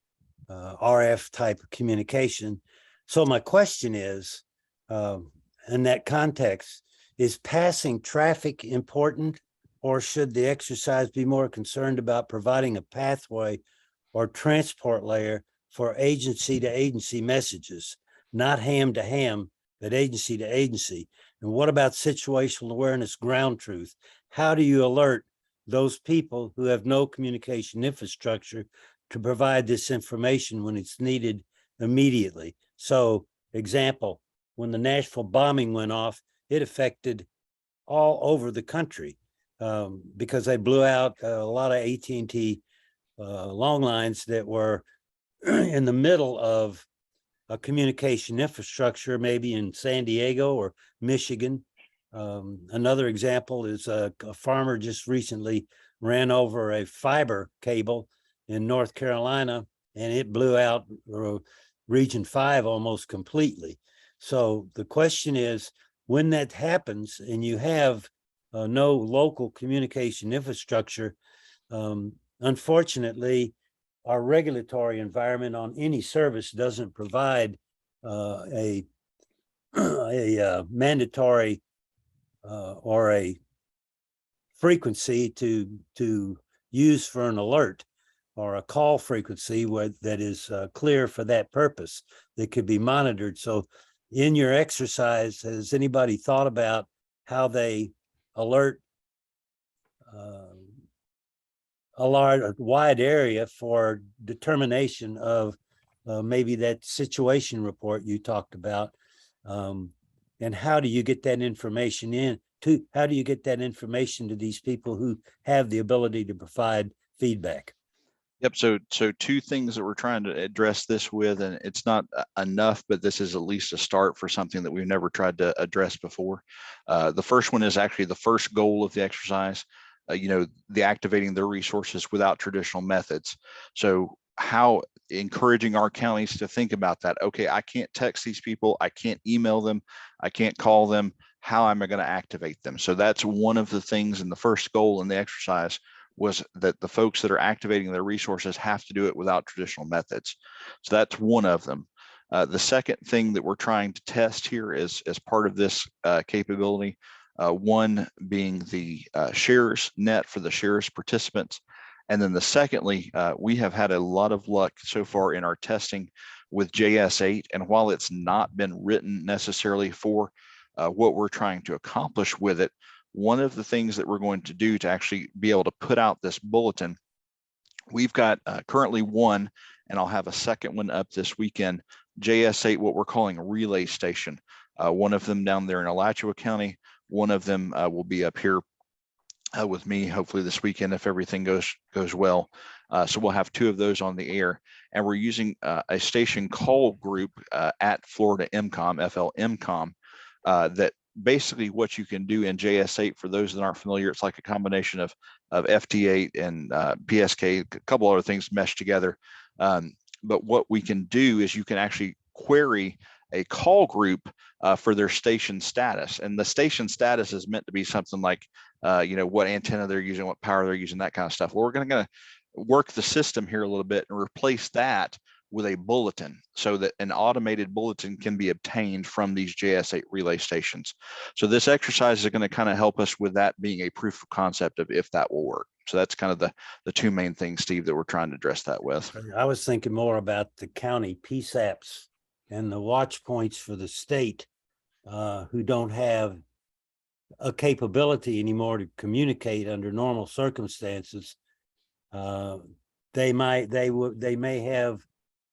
RF type of communication. So my question is, in that context, is passing traffic important, or should the exercise be more concerned about providing a pathway or transport layer for agency to agency messages? not ham to ham, but agency to agency? And what about situational awareness, ground truth? How do you alert those people who have no communication infrastructure to provide this information when it's needed immediately? So, example, when the Nashville bombing went off, it affected all over the country because they blew out a lot of AT&T long lines that were in the middle of a communication infrastructure, maybe in San Diego or Michigan. Another example is a farmer just recently ran over a fiber cable in North Carolina, and it blew out Region 5 almost completely. So the question is, when that happens and you have no local communication infrastructure, unfortunately, our regulatory environment on any service doesn't provide a mandatory or a frequency to use for an alert, or a call frequency that is clear for that purpose that could be monitored. So in your exercise, has anybody thought about how they alert a wide area for determination of maybe that situation report you talked about? And how do you get that information how do you get that information to these people who have the ability to provide feedback? Yep. So two things that we're trying to address this with, and it's not enough, but this is at least a start for something that we've never tried to address before. The first one is actually the first goal of the exercise, the activating their resources without traditional methods. So how encouraging our counties to think about that. Okay, I can't text these people, I can't email them, I can't call them. How am I going to activate them? So that's one of the things in the first goal in the exercise, was that the folks that are activating their resources have to do it without traditional methods. So that's one of them. The second thing that we're trying to test here is, as part of this capability, one being the shares net for the shares participants. And then secondly, we have had a lot of luck so far in our testing with JS8. And while it's not been written necessarily for what we're trying to accomplish with it, one of the things that we're going to do to actually be able to put out this bulletin, we've got currently one, and I'll have a second one up this weekend, JS8, what we're calling a relay station. One of them down there in Alachua County, one of them will be up here with me, hopefully this weekend if everything goes well. So we'll have two of those on the air, and we're using a station call group at Florida MCOM, FLMCOM, that basically what you can do in JS8, for those that aren't familiar, it's like a combination of FT8 and PSK, a couple other things meshed together. But what we can do is you can actually query a call group for their station status. And the station status is meant to be something like, what antenna they're using, what power they're using, that kind of stuff. Well, we're going to work the system here a little bit and replace that with a bulletin, so that an automated bulletin can be obtained from these JS8 relay stations. So this exercise is going to kind of help us with that being a proof of concept of if that will work. So that's kind of the two main things, Steve, that we're trying to address that with. I was thinking more about the county PSAPs and the watch points for the state who don't have a capability anymore to communicate under normal circumstances. They may have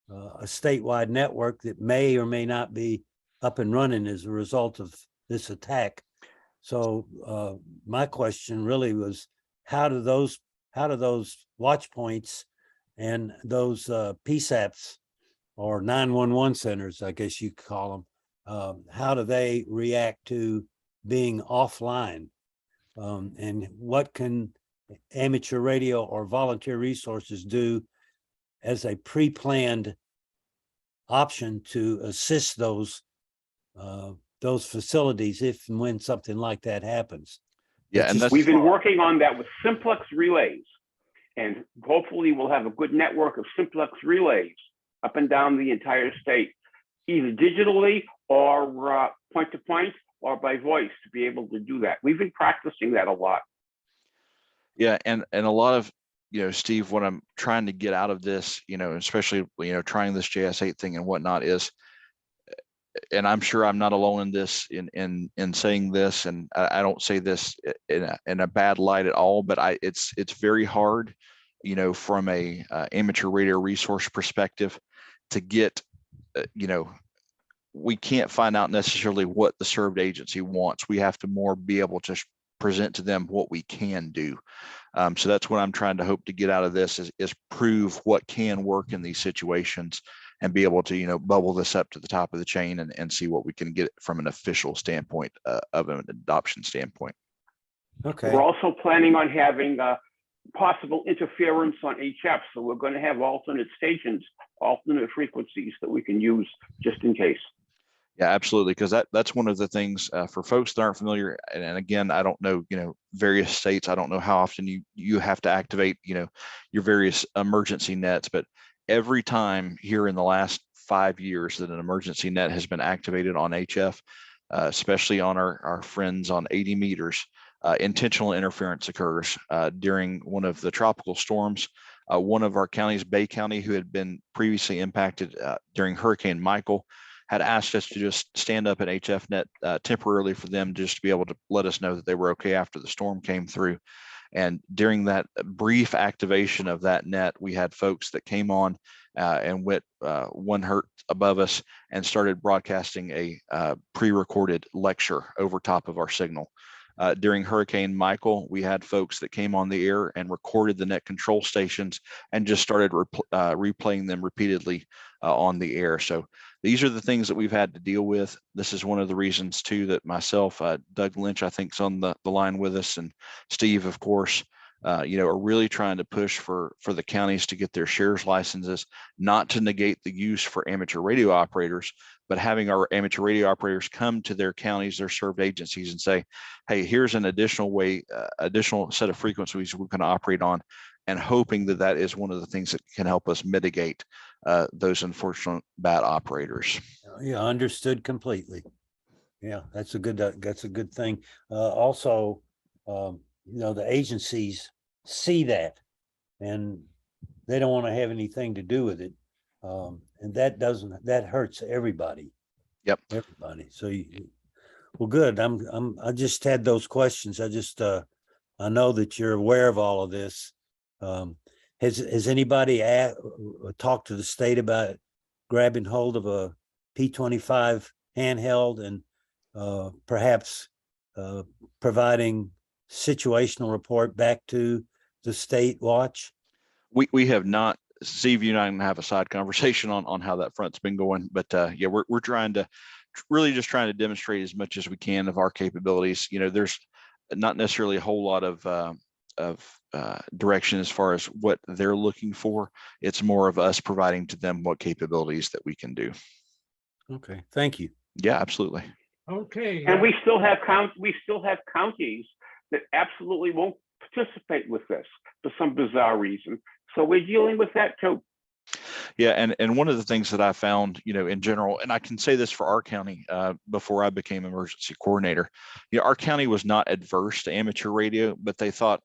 a statewide network that may or may not be up and running as a result of this attack. So my question really was, how do those watch points and those PSAPs, or 911 centers, I guess you could call them, how do they react to being offline? And what can amateur radio or volunteer resources do as a pre-planned option to assist those facilities if and when something like that happens? Yeah, and we've been working on that with simplex relays, and hopefully we'll have a good network of simplex relays up and down the entire state, either digitally or point to point or by voice, to be able to do that. We've been practicing that a lot. Yeah, and a lot of, Steve, what I'm trying to get out of this, especially, trying this JS8 thing and whatnot, is and I'm sure I'm not alone in this, in saying this, and I don't say this in a bad light at all, but it's very hard, from a amateur radio resource perspective to get, we can't find out necessarily what the served agency wants. We have to more be able to present to them what we can do. So that's what I'm trying to hope to get out of this is prove what can work in these situations and be able to, bubble this up to the top of the chain and see what we can get from an official standpoint of an adoption standpoint. Okay. We're also planning on having possible interference on HF. So we're going to have alternate stations, alternate frequencies that we can use just in case. Yeah, absolutely. Because that's one of the things for folks that aren't familiar. And again, I don't know, various states. I don't know how often you have to activate, your various emergency nets. But every time here in the last 5 years that an emergency net has been activated on HF, especially on our friends on 80 meters, intentional interference occurs during one of the tropical storms. One of our counties, Bay County, who had been previously impacted during Hurricane Michael, had asked us to just stand up an HF net temporarily for them just to be able to let us know that they were okay after the storm came through. And during that brief activation of that net, we had folks that came on and went 1 hertz above us and started broadcasting a pre-recorded lecture over top of our signal. During Hurricane Michael, we had folks that came on the air and recorded the net control stations and just started replaying them repeatedly on the air. So these are the things that we've had to deal with. This is one of the reasons too that myself, Doug Lynch, I think is on the line with us, and Steve, of course, are really trying to push for the counties to get their shares licenses, not to negate the use for amateur radio operators, but having our amateur radio operators come to their counties, their served agencies, and say, hey, here's an additional way, additional set of frequencies we can operate on, and hoping that that is one of the things that can help us mitigate those unfortunate bad operators. Yeah, understood completely. Yeah, that's a good thing. Also, the agencies see that and they don't want to have anything to do with it. And that hurts everybody. Yep. Everybody. So well, good. I just had those questions. I know that you're aware of all of this. Has anybody talked to the state about grabbing hold of a P25 handheld and perhaps providing situational report back to the state watch? We have not. Steve, you and I can have a side conversation on how that front's been going, but yeah, we're trying to really just trying to demonstrate as much as we can of our capabilities. There's not necessarily a whole lot of direction as far as what they're looking for. It's more of us providing to them what capabilities that we can do. Okay, thank you. Yeah, absolutely. Okay. And we still have counties that absolutely won't participate with this for some bizarre reason. So we're dealing with that too. Yeah, and one of the things that I found, in general, and I can say this for our county before I became emergency coordinator, our county was not adverse to amateur radio, but they thought,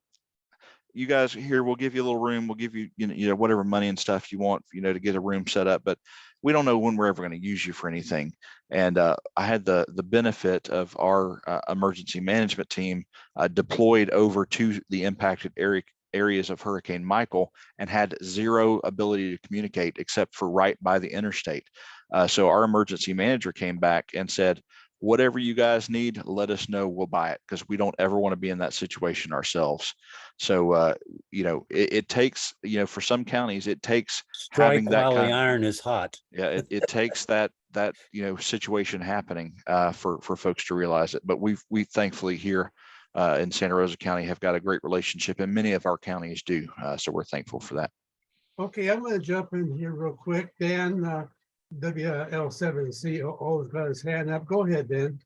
you guys here, we'll give you a little room, we'll give you, whatever money and stuff you want, to get a room set up, but we don't know when we're ever going to use you for anything. And I had the benefit of our emergency management team deployed over to the impacted areas of Hurricane Michael and had zero ability to communicate except for right by the interstate. So our emergency manager came back and said, whatever you guys need, let us know, we'll buy it, because we don't ever want to be in that situation ourselves. So, it takes, for some counties, it takes Strike while the iron is hot. Yeah, it takes that situation happening for folks to realize it. But we thankfully here in Santa Rosa County have got a great relationship, and many of our counties do. So we're thankful for that. Okay, I'm going to jump in here real quick. Dan, WL7C always got his hand up. Go ahead, Dan.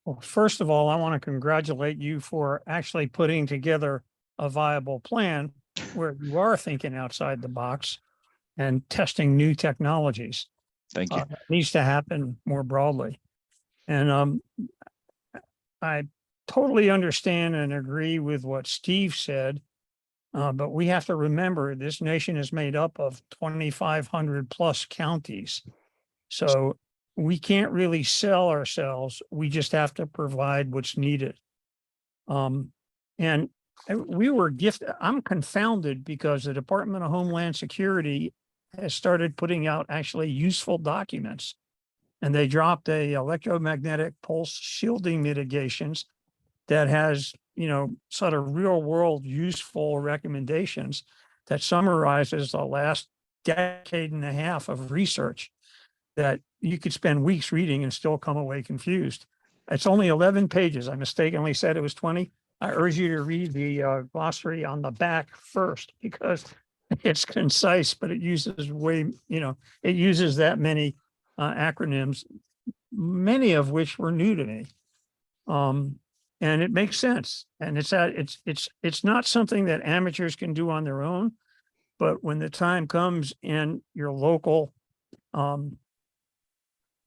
Well, first of all, I want to congratulate you for actually putting together a viable plan where you are thinking outside the box and testing new technologies. Thank you. That needs to happen more broadly. And I totally understand and agree with what Steve said, but we have to remember this nation is made up of 2,500 plus counties. So we can't really sell ourselves. We just have to provide what's needed. And we were gifted. I'm confounded because the Department of Homeland Security has started putting out actually useful documents. And they dropped a electromagnetic pulse shielding mitigations that has, sort of real world useful recommendations that summarizes the last decade and a half of research that you could spend weeks reading and still come away confused. It's only 11 pages. I mistakenly said it was 20. I urge you to read the glossary on the back first because it's concise, but it uses it uses that many acronyms, many of which were new to me. And it makes sense. And it's not something that amateurs can do on their own, but when the time comes and your local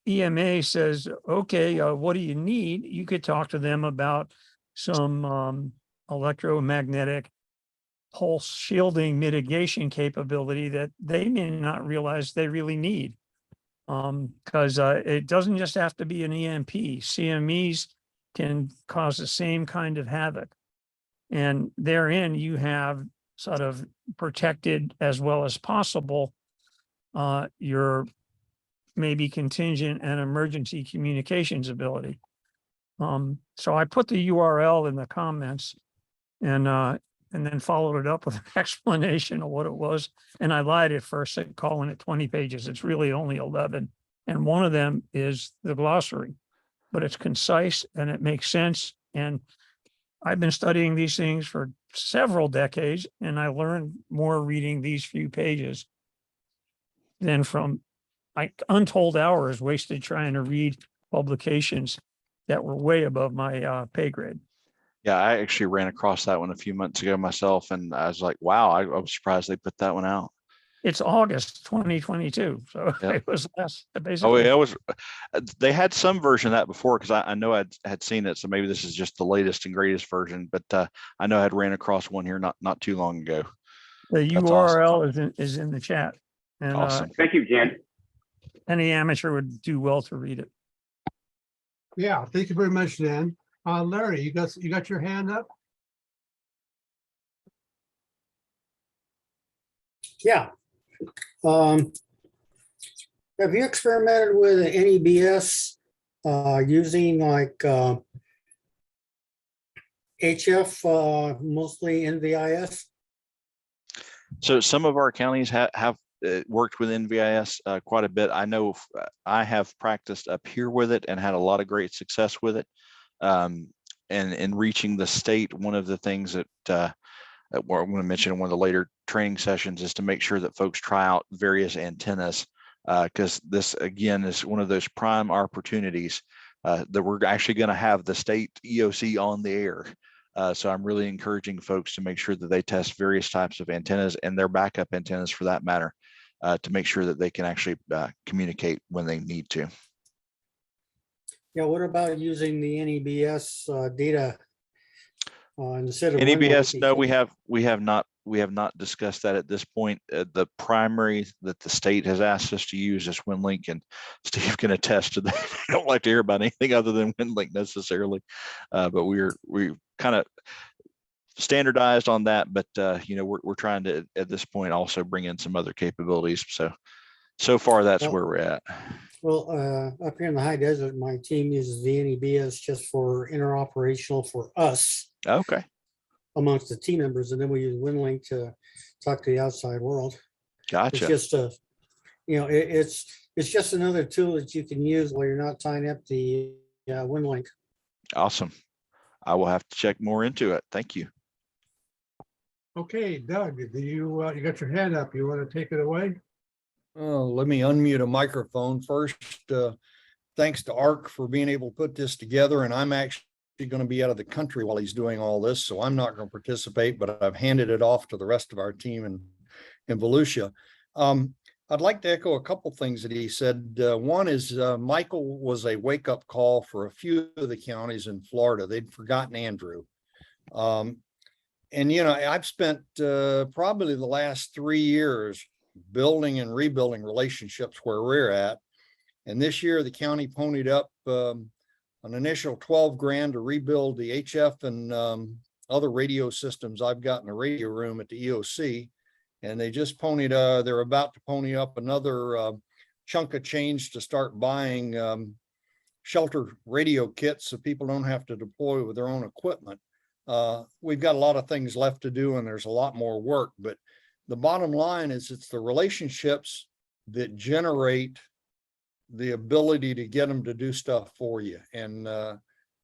EMA says, okay, what do you need? You could talk to them about some electromagnetic pulse shielding mitigation capability that they may not realize they really need. Because it doesn't just have to be an EMP. CMEs can cause the same kind of havoc. And therein you have sort of protected as well as possible your maybe contingent and emergency communications ability. So I put the URL in the comments and then followed it up with an explanation of what it was. And I lied at first, calling it 20 pages. It's really only 11. And one of them is the glossary, but it's concise and it makes sense. And I've been studying these things for several decades, and I learned more reading these few pages than from untold hours wasted trying to read publications that were way above my pay grade. Yeah, I actually ran across that one a few months ago myself, and I was like, wow, I was surprised they put that one out. It's August 2022, so Yep. it was last, Oh, basically. yeah, it was. They had some version of that before because I know I had seen it, so maybe this is just the latest and greatest version. But I know I had ran across one here not too long ago. The That's awesome. URL is in the chat, and Awesome. Thank you, Jan. any amateur would do well to read it. Yeah, thank you very much, Dan. Larry, you got your hand up? Yeah. Have you experimented with an NEBS using like HF, mostly NVIS? So some of our counties have worked with NVIS quite a bit. I know I have practiced up here with it and had a lot of great success with it. And in reaching the state, one of the things that I'm going to mention in one of the later training sessions is to make sure that folks try out various antennas, because this again is one of those prime opportunities that we're actually going to have the state EOC on the air. So I'm really encouraging folks to make sure that they test various types of antennas and their backup antennas for that matter, to make sure that they can actually communicate when they need to. Yeah, what about using the NEBS data instead of NEBS? No, WinLink? we have not discussed that at this point. The primary that the state has asked us to use is WinLink, and Steve can attest to that. I don't like to hear about anything other than WinLink necessarily, but we kind of standardized on that. But we're trying to at this point also bring in some other capabilities. So far that's where we're at. Well, up here in the high desert, my team uses the NEBS just for interoperational for us. Okay. Amongst the team members, and then we use WinLink to talk to the outside world. Gotcha. It's just it's just another tool that you can use while you're not tying up the WinLink. Awesome. I will have to check more into it. Thank you. Okay, Doug, you got your hand up. You want to take it away? Oh, let me unmute a microphone first. Thanks to ARC for being able to put this together, and I'm actually going to be out of the country while he's doing all this, so I'm not going to participate, but I've handed it off to the rest of our team in Volusia. I'd like to echo a couple things that he said. One is Michael was a wake-up call for a few of the counties in Florida. They'd forgotten Andrew. And I've spent probably the last 3 years building and rebuilding relationships where we're at. And this year, the county ponied up an initial 12 grand to rebuild the HF and other radio systems I've got in the radio room at the EOC. And they just ponied, they're about to pony up another chunk of change to start buying shelter radio kits so people don't have to deploy with their own equipment. We've got a lot of things left to do and there's a lot more work, but the bottom line is it's the relationships that generate the ability to get them to do stuff for you. And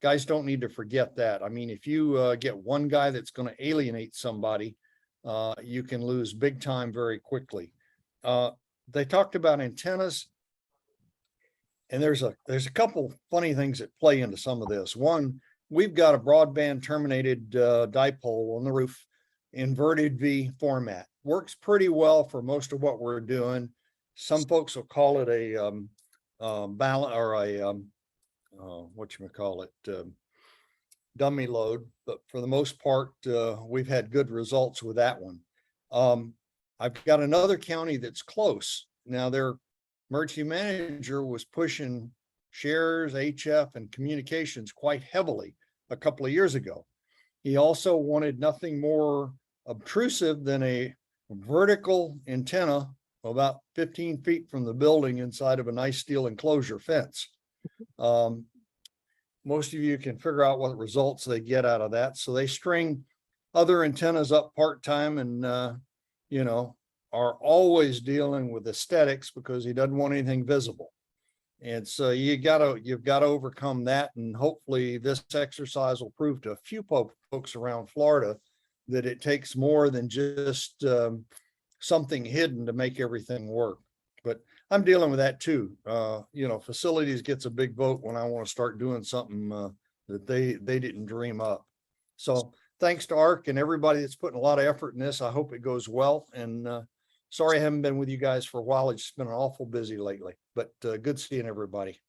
guys don't need to forget that. I mean, if you get one guy that's going to alienate somebody, you can lose big time very quickly. They talked about antennas, and there's a couple funny things that play into some of this. One, we've got a broadband terminated dipole on the roof, inverted V format. Works pretty well for most of what we're doing. Some folks will call it a balance or a dummy load, but for the most part, we've had good results with that one. I've got another county that's close. Now their emergency manager was pushing shares, HF, and communications quite heavily a couple of years ago. He also wanted nothing more obtrusive than a vertical antenna about 15 feet from the building inside of a nice steel enclosure fence. Most of you can figure out what results they get out of that. So they string other antennas up part-time and, you know, are always dealing with aesthetics because he doesn't want anything visible. And so you've got to overcome that. And hopefully this exercise will prove to a few folks around Florida that it takes more than just something hidden to make everything work. But I'm dealing with that too. You know, facilities gets a big vote when I want to start doing something that they didn't dream up. So thanks to ARC and everybody that's putting a lot of effort in this. I hope it goes well. And sorry I haven't been with you guys for a while. It's just been awful busy lately, but good seeing everybody.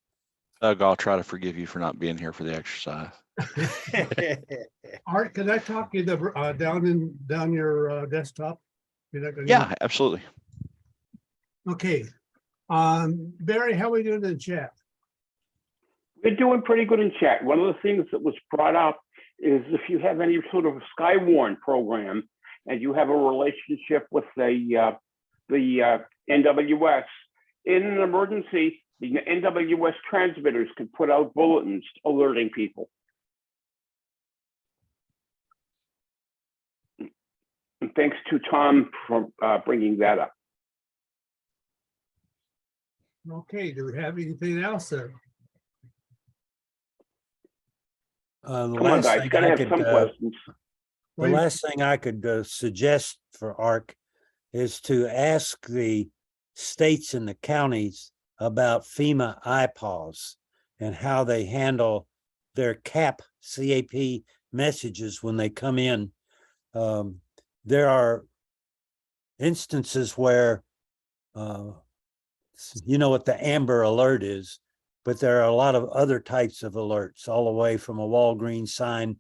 Doug, I'll try to forgive you for not being here for the exercise. Art, can I talk you down your desktop? Yeah, absolutely. Okay. Barry, how are we doing in chat? We're doing pretty good in chat. One of the things that was brought up is if you have any sort of Skywarn program and you have a relationship with the NWS, in an emergency, the NWS transmitters can put out bulletins alerting people. And thanks to Tom for bringing that up. Okay, do we have anything else there? Come on, guys, you gotta have some questions. The last thing I could suggest for ARC is to ask the states and the counties about FEMA IPAWs and how they handle their CAP messages when they come in. There are instances where, you know what the Amber Alert is, but there are a lot of other types of alerts, all the way from a Walgreens sign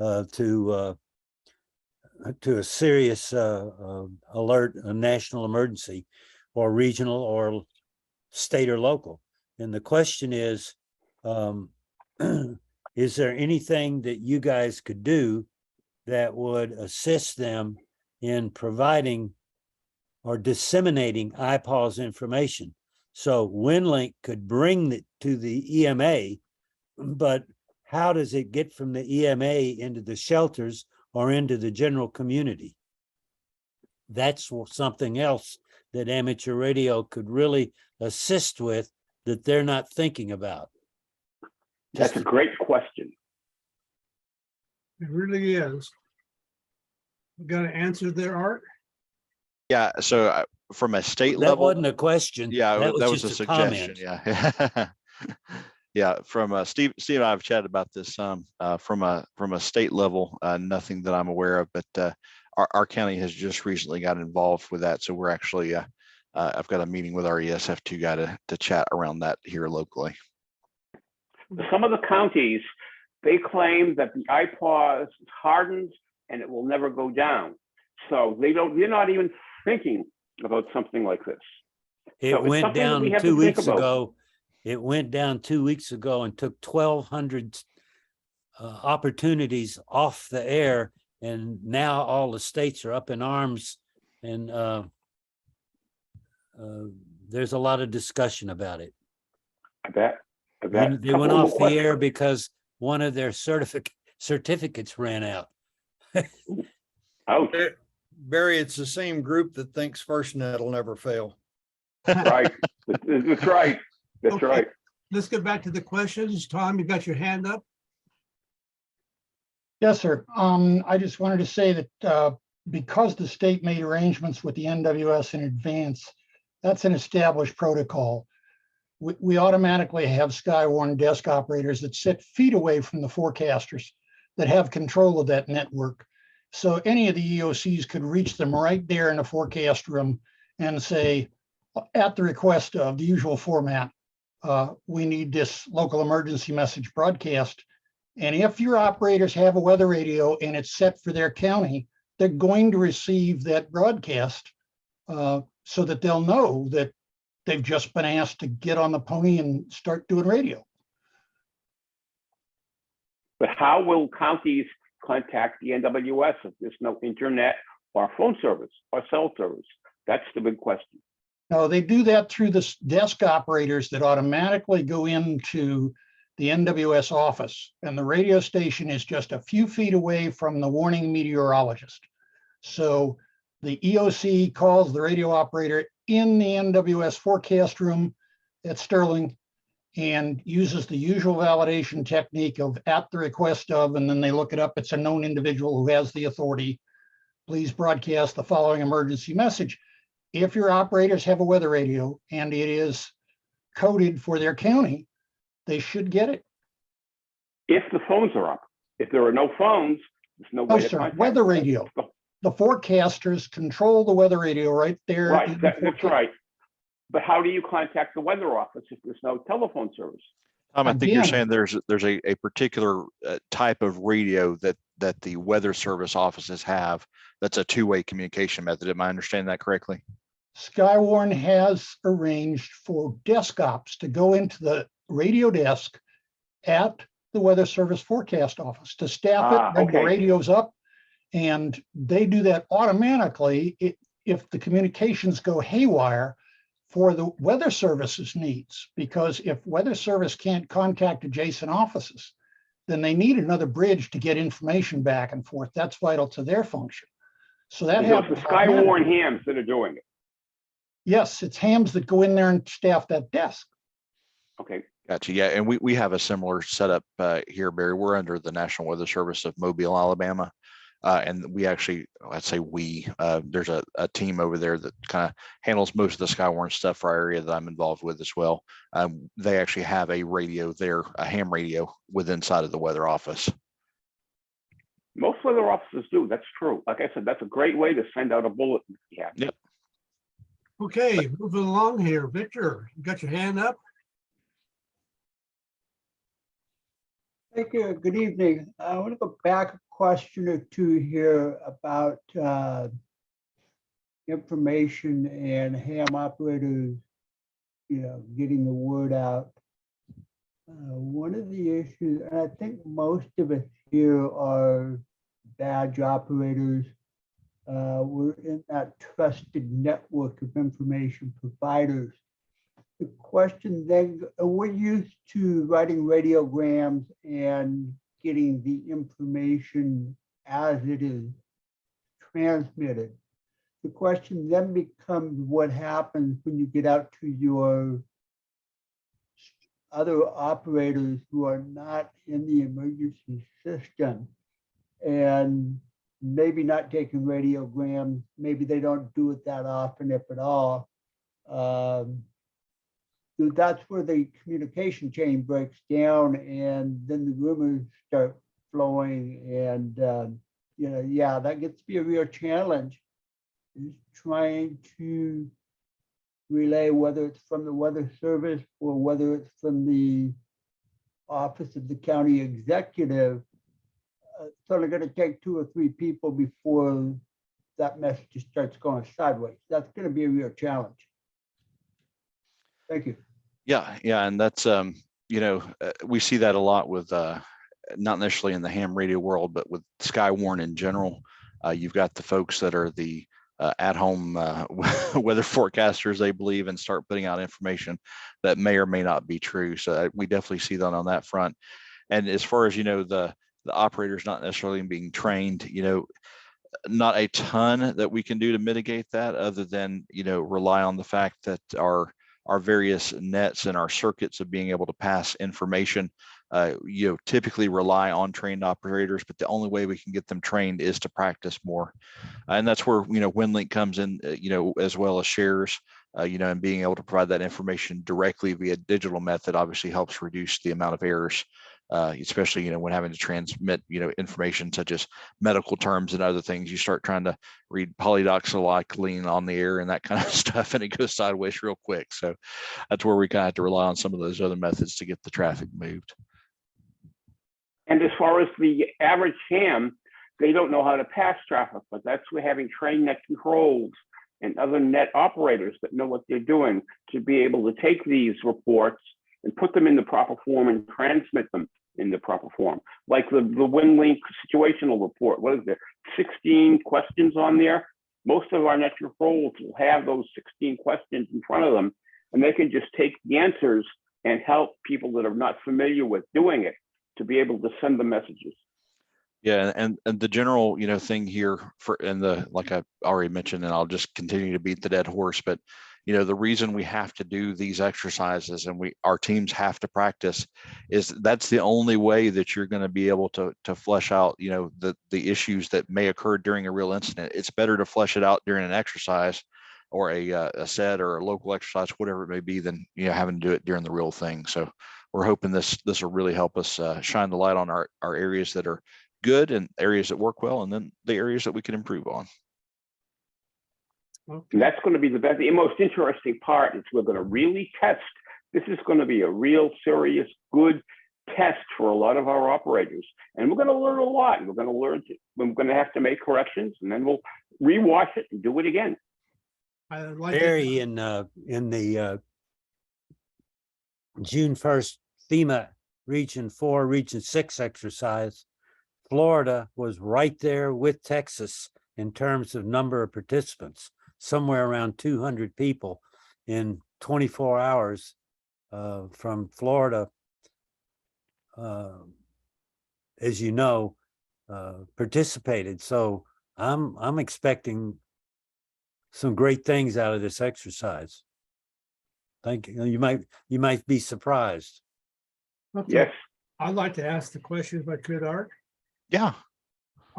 to a serious alert, a national emergency, or regional or state or local. And the question is there anything that you guys could do that would assist them in providing or disseminating IPAWS information? So WinLink could bring it to the EMA, but how does it get from the EMA into the shelters or into the general community? That's something else that amateur radio could really assist with that they're not thinking about. That's a great question. It really is. You got an answer there, Art? Yeah, so from a state That level, wasn't a question. yeah, that was a just a suggestion. comment. Yeah. Yeah, from Steve and I have chatted about this some from a state level, nothing that I'm aware of, but our county has just recently got involved with that. So we're actually I've got a meeting with our ESF2 guy to chat around that here locally. Some of the counties, they claim that the IPAWS hardens and it will never go down. So they're not even thinking about something like this. It So it's went something that down we have 2 to think weeks about. ago It went down 2 weeks ago and took 1,200 opportunities off the air. And now all the states are up in arms, and there's a lot of discussion about it. I bet. I bet. They went off the air because one of their certificates ran out. Ouch. Barry, it's the same group that thinks FirstNet will never fail. Right. That's right. That's Okay. right. Let's get back to the questions. Tom, you got your hand up? Yes, sir. I just wanted to say that because the state made arrangements with the NWS in advance, that's an established protocol. We automatically have Skywarn desk operators that sit feet away from the forecasters that have control of that network. So any of the EOCs could reach them right there in the forecast room and say, at the request of the usual format, we need this local emergency message broadcast. And if your operators have a weather radio and it's set for their county, they're going to receive that broadcast so that they'll know that they've just been asked to get on the pony and start doing radio. But how will counties contact the NWS if there's no internet or phone service or cell service? That's the big question. No, they do that through the desk operators that automatically go into the NWS office, and the radio station is just a few feet away from the warning meteorologist. So the EOC calls the radio operator in the NWS forecast room at Sterling and uses the usual validation technique of at the request of, and then they look it up. It's a known individual who has the authority. Please broadcast the following emergency message. If your operators have a weather radio and it is coded for their county, they should get it. If the phones are up, if there are no phones, there's no way No, to sir, contact weather them. radio. The forecasters control the weather radio right there. Right, that's right. But how do you contact the weather office if there's no telephone service? I think you're Again. saying there's a particular type of radio that the weather service offices have. That's a two-way communication method. Am I understanding that correctly? Skywarn has arranged for desk ops to go into the radio desk at the Weather Service forecast office to staff it, bring the okay. radios up, and they do that automatically if the communications go haywire for the Weather Service's needs. Because if Weather Service can't contact adjacent offices, then they need another bridge to get information back and forth. That's vital to their function. So that So it's happens. the Skywarn hams that are doing it. Yes, it's hams that go in there and staff that desk. Okay. Gotcha. Yeah, and we have a similar setup here, Barry. We're under the National Weather Service of Mobile, Alabama. And we actually, I'd say there's a team over there that kind of handles most of the Skywarn stuff for our area that I'm involved with as well. They actually have a radio there, a ham radio within inside of the weather office. Most weather offices do. That's true. Like I said, that's a great way to send out a bulletin. Yeah. Yep. Okay, moving along here. Victor, you got your hand up? Thank you. Good evening. I want to go back a question or two here about information and ham operators, getting the word out. One of the issues, and I think most of us here are badge operators. We're in that trusted network of information providers. The question then, we're used to writing radiograms and getting the information as it is transmitted. The question then becomes what happens when you get out to your other operators who are not in the emergency system and maybe not taking radiograms, maybe they don't do it that often, if at all. So that's where the communication chain breaks down, and then the rumors start flowing, and that gets to be a real challenge, is trying to relay, whether it's from the Weather Service or whether it's from the Office of the County Executive. It's only going to take 2 or 3 people before that message starts going sideways. That's going to be a real challenge. Thank you. Yeah, and that's we see that a lot with not necessarily in the ham radio world, but with Skywarn in general. You've got the folks that are the at-home weather forecasters, they believe, and start putting out information that may or may not be true. So we definitely see that on that front. And as far as the operators not necessarily being trained, not a ton that we can do to mitigate that, other than rely on the fact that our various nets and our circuits of being able to pass information typically rely on trained operators, but the only way we can get them trained is to practice more. And that's where WinLink comes in, as well as shares, and being able to provide that information directly via digital method obviously helps reduce the amount of errors, especially when having to transmit information such as medical terms and other things. You start trying to read polydoxyloline on the air and that kind of stuff, and it goes sideways real quick. So that's where we kind of have to rely on some of those other methods to get the traffic moved. And as far as the average ham, they don't know how to pass traffic, but that's where having trained net controls and other net operators that know what they're doing to be able to take these reports and put them in the proper form and transmit them in the proper form. Like the WinLink situational report, what is there, 16 questions on there? Most of our net controls will have those 16 questions in front of them, and they can just take the answers and help people that are not familiar with doing it to be able to send the messages. Yeah, and the general thing here like I already mentioned, and I'll just continue to beat the dead horse, but the reason we have to do these exercises and our teams have to practice is that's the only way that you're going to be able to flesh out the issues that may occur during a real incident. It's better to flesh it out during an exercise or a set or a local exercise, whatever it may be, than having to do it during the real thing. So we're hoping this will really help us shine the light on our areas that are good and areas that work well, and then the areas that we can improve on. And that's going to be the most interesting part is we're going to really test. This is going to be a real serious, good test for a lot of our operators. And we're going to learn a lot. We're going to have to make corrections, and then we'll rewatch it and do it again. I like Barry, in the June 1st FEMA Region 4, Region 6 exercise, Florida was right there with Texas in terms of number of participants, somewhere around 200 people in 24 hours from Florida, as you know, participated. So I'm expecting some great things out of this exercise. Thank you. You might be surprised. Okay. Yes. I'd like to ask the question if I could, Art. Yeah.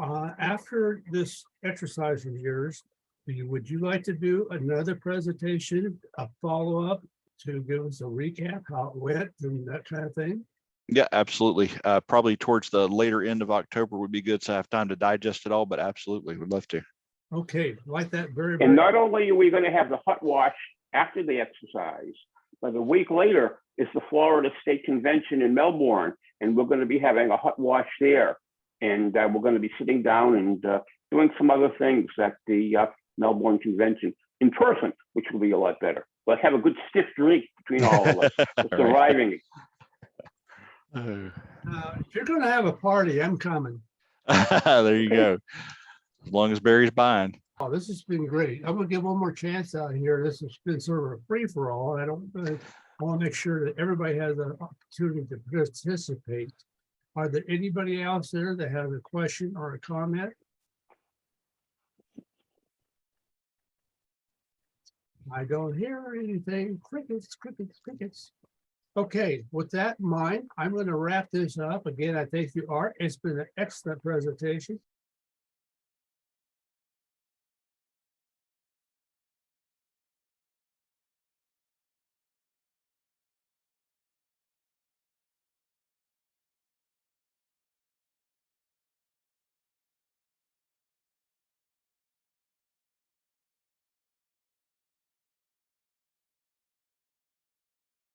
After this exercise of yours, would you like to do another presentation, a follow-up to give us a recap, how it went and that kind of thing? Yeah, absolutely. Probably towards the later end of October would be good, so I have time to digest it all, but absolutely, would love to. Okay, like that very, And very. not only are we going to have the hot wash after the exercise, but a week later is the Florida State Convention in Melbourne, and we're going to be having a hot wash there. And we're going to be sitting down and doing some other things at the Melbourne Convention in person, which will be a lot better. But have a good stiff drink between all of us for surviving it. If you're going to have a party, I'm coming. There you go. As long as Barry's buying. Oh, this has been great. I'm going to give one more chance out here. This has been sort of a free-for-all. I want to make sure that everybody has an opportunity to participate. Are there anybody else there that has a question or a comment? I don't hear anything. Crickets, crickets, crickets. Okay, with that in mind, I'm going to wrap this up. Again, I thank you, Art. It's been an excellent presentation.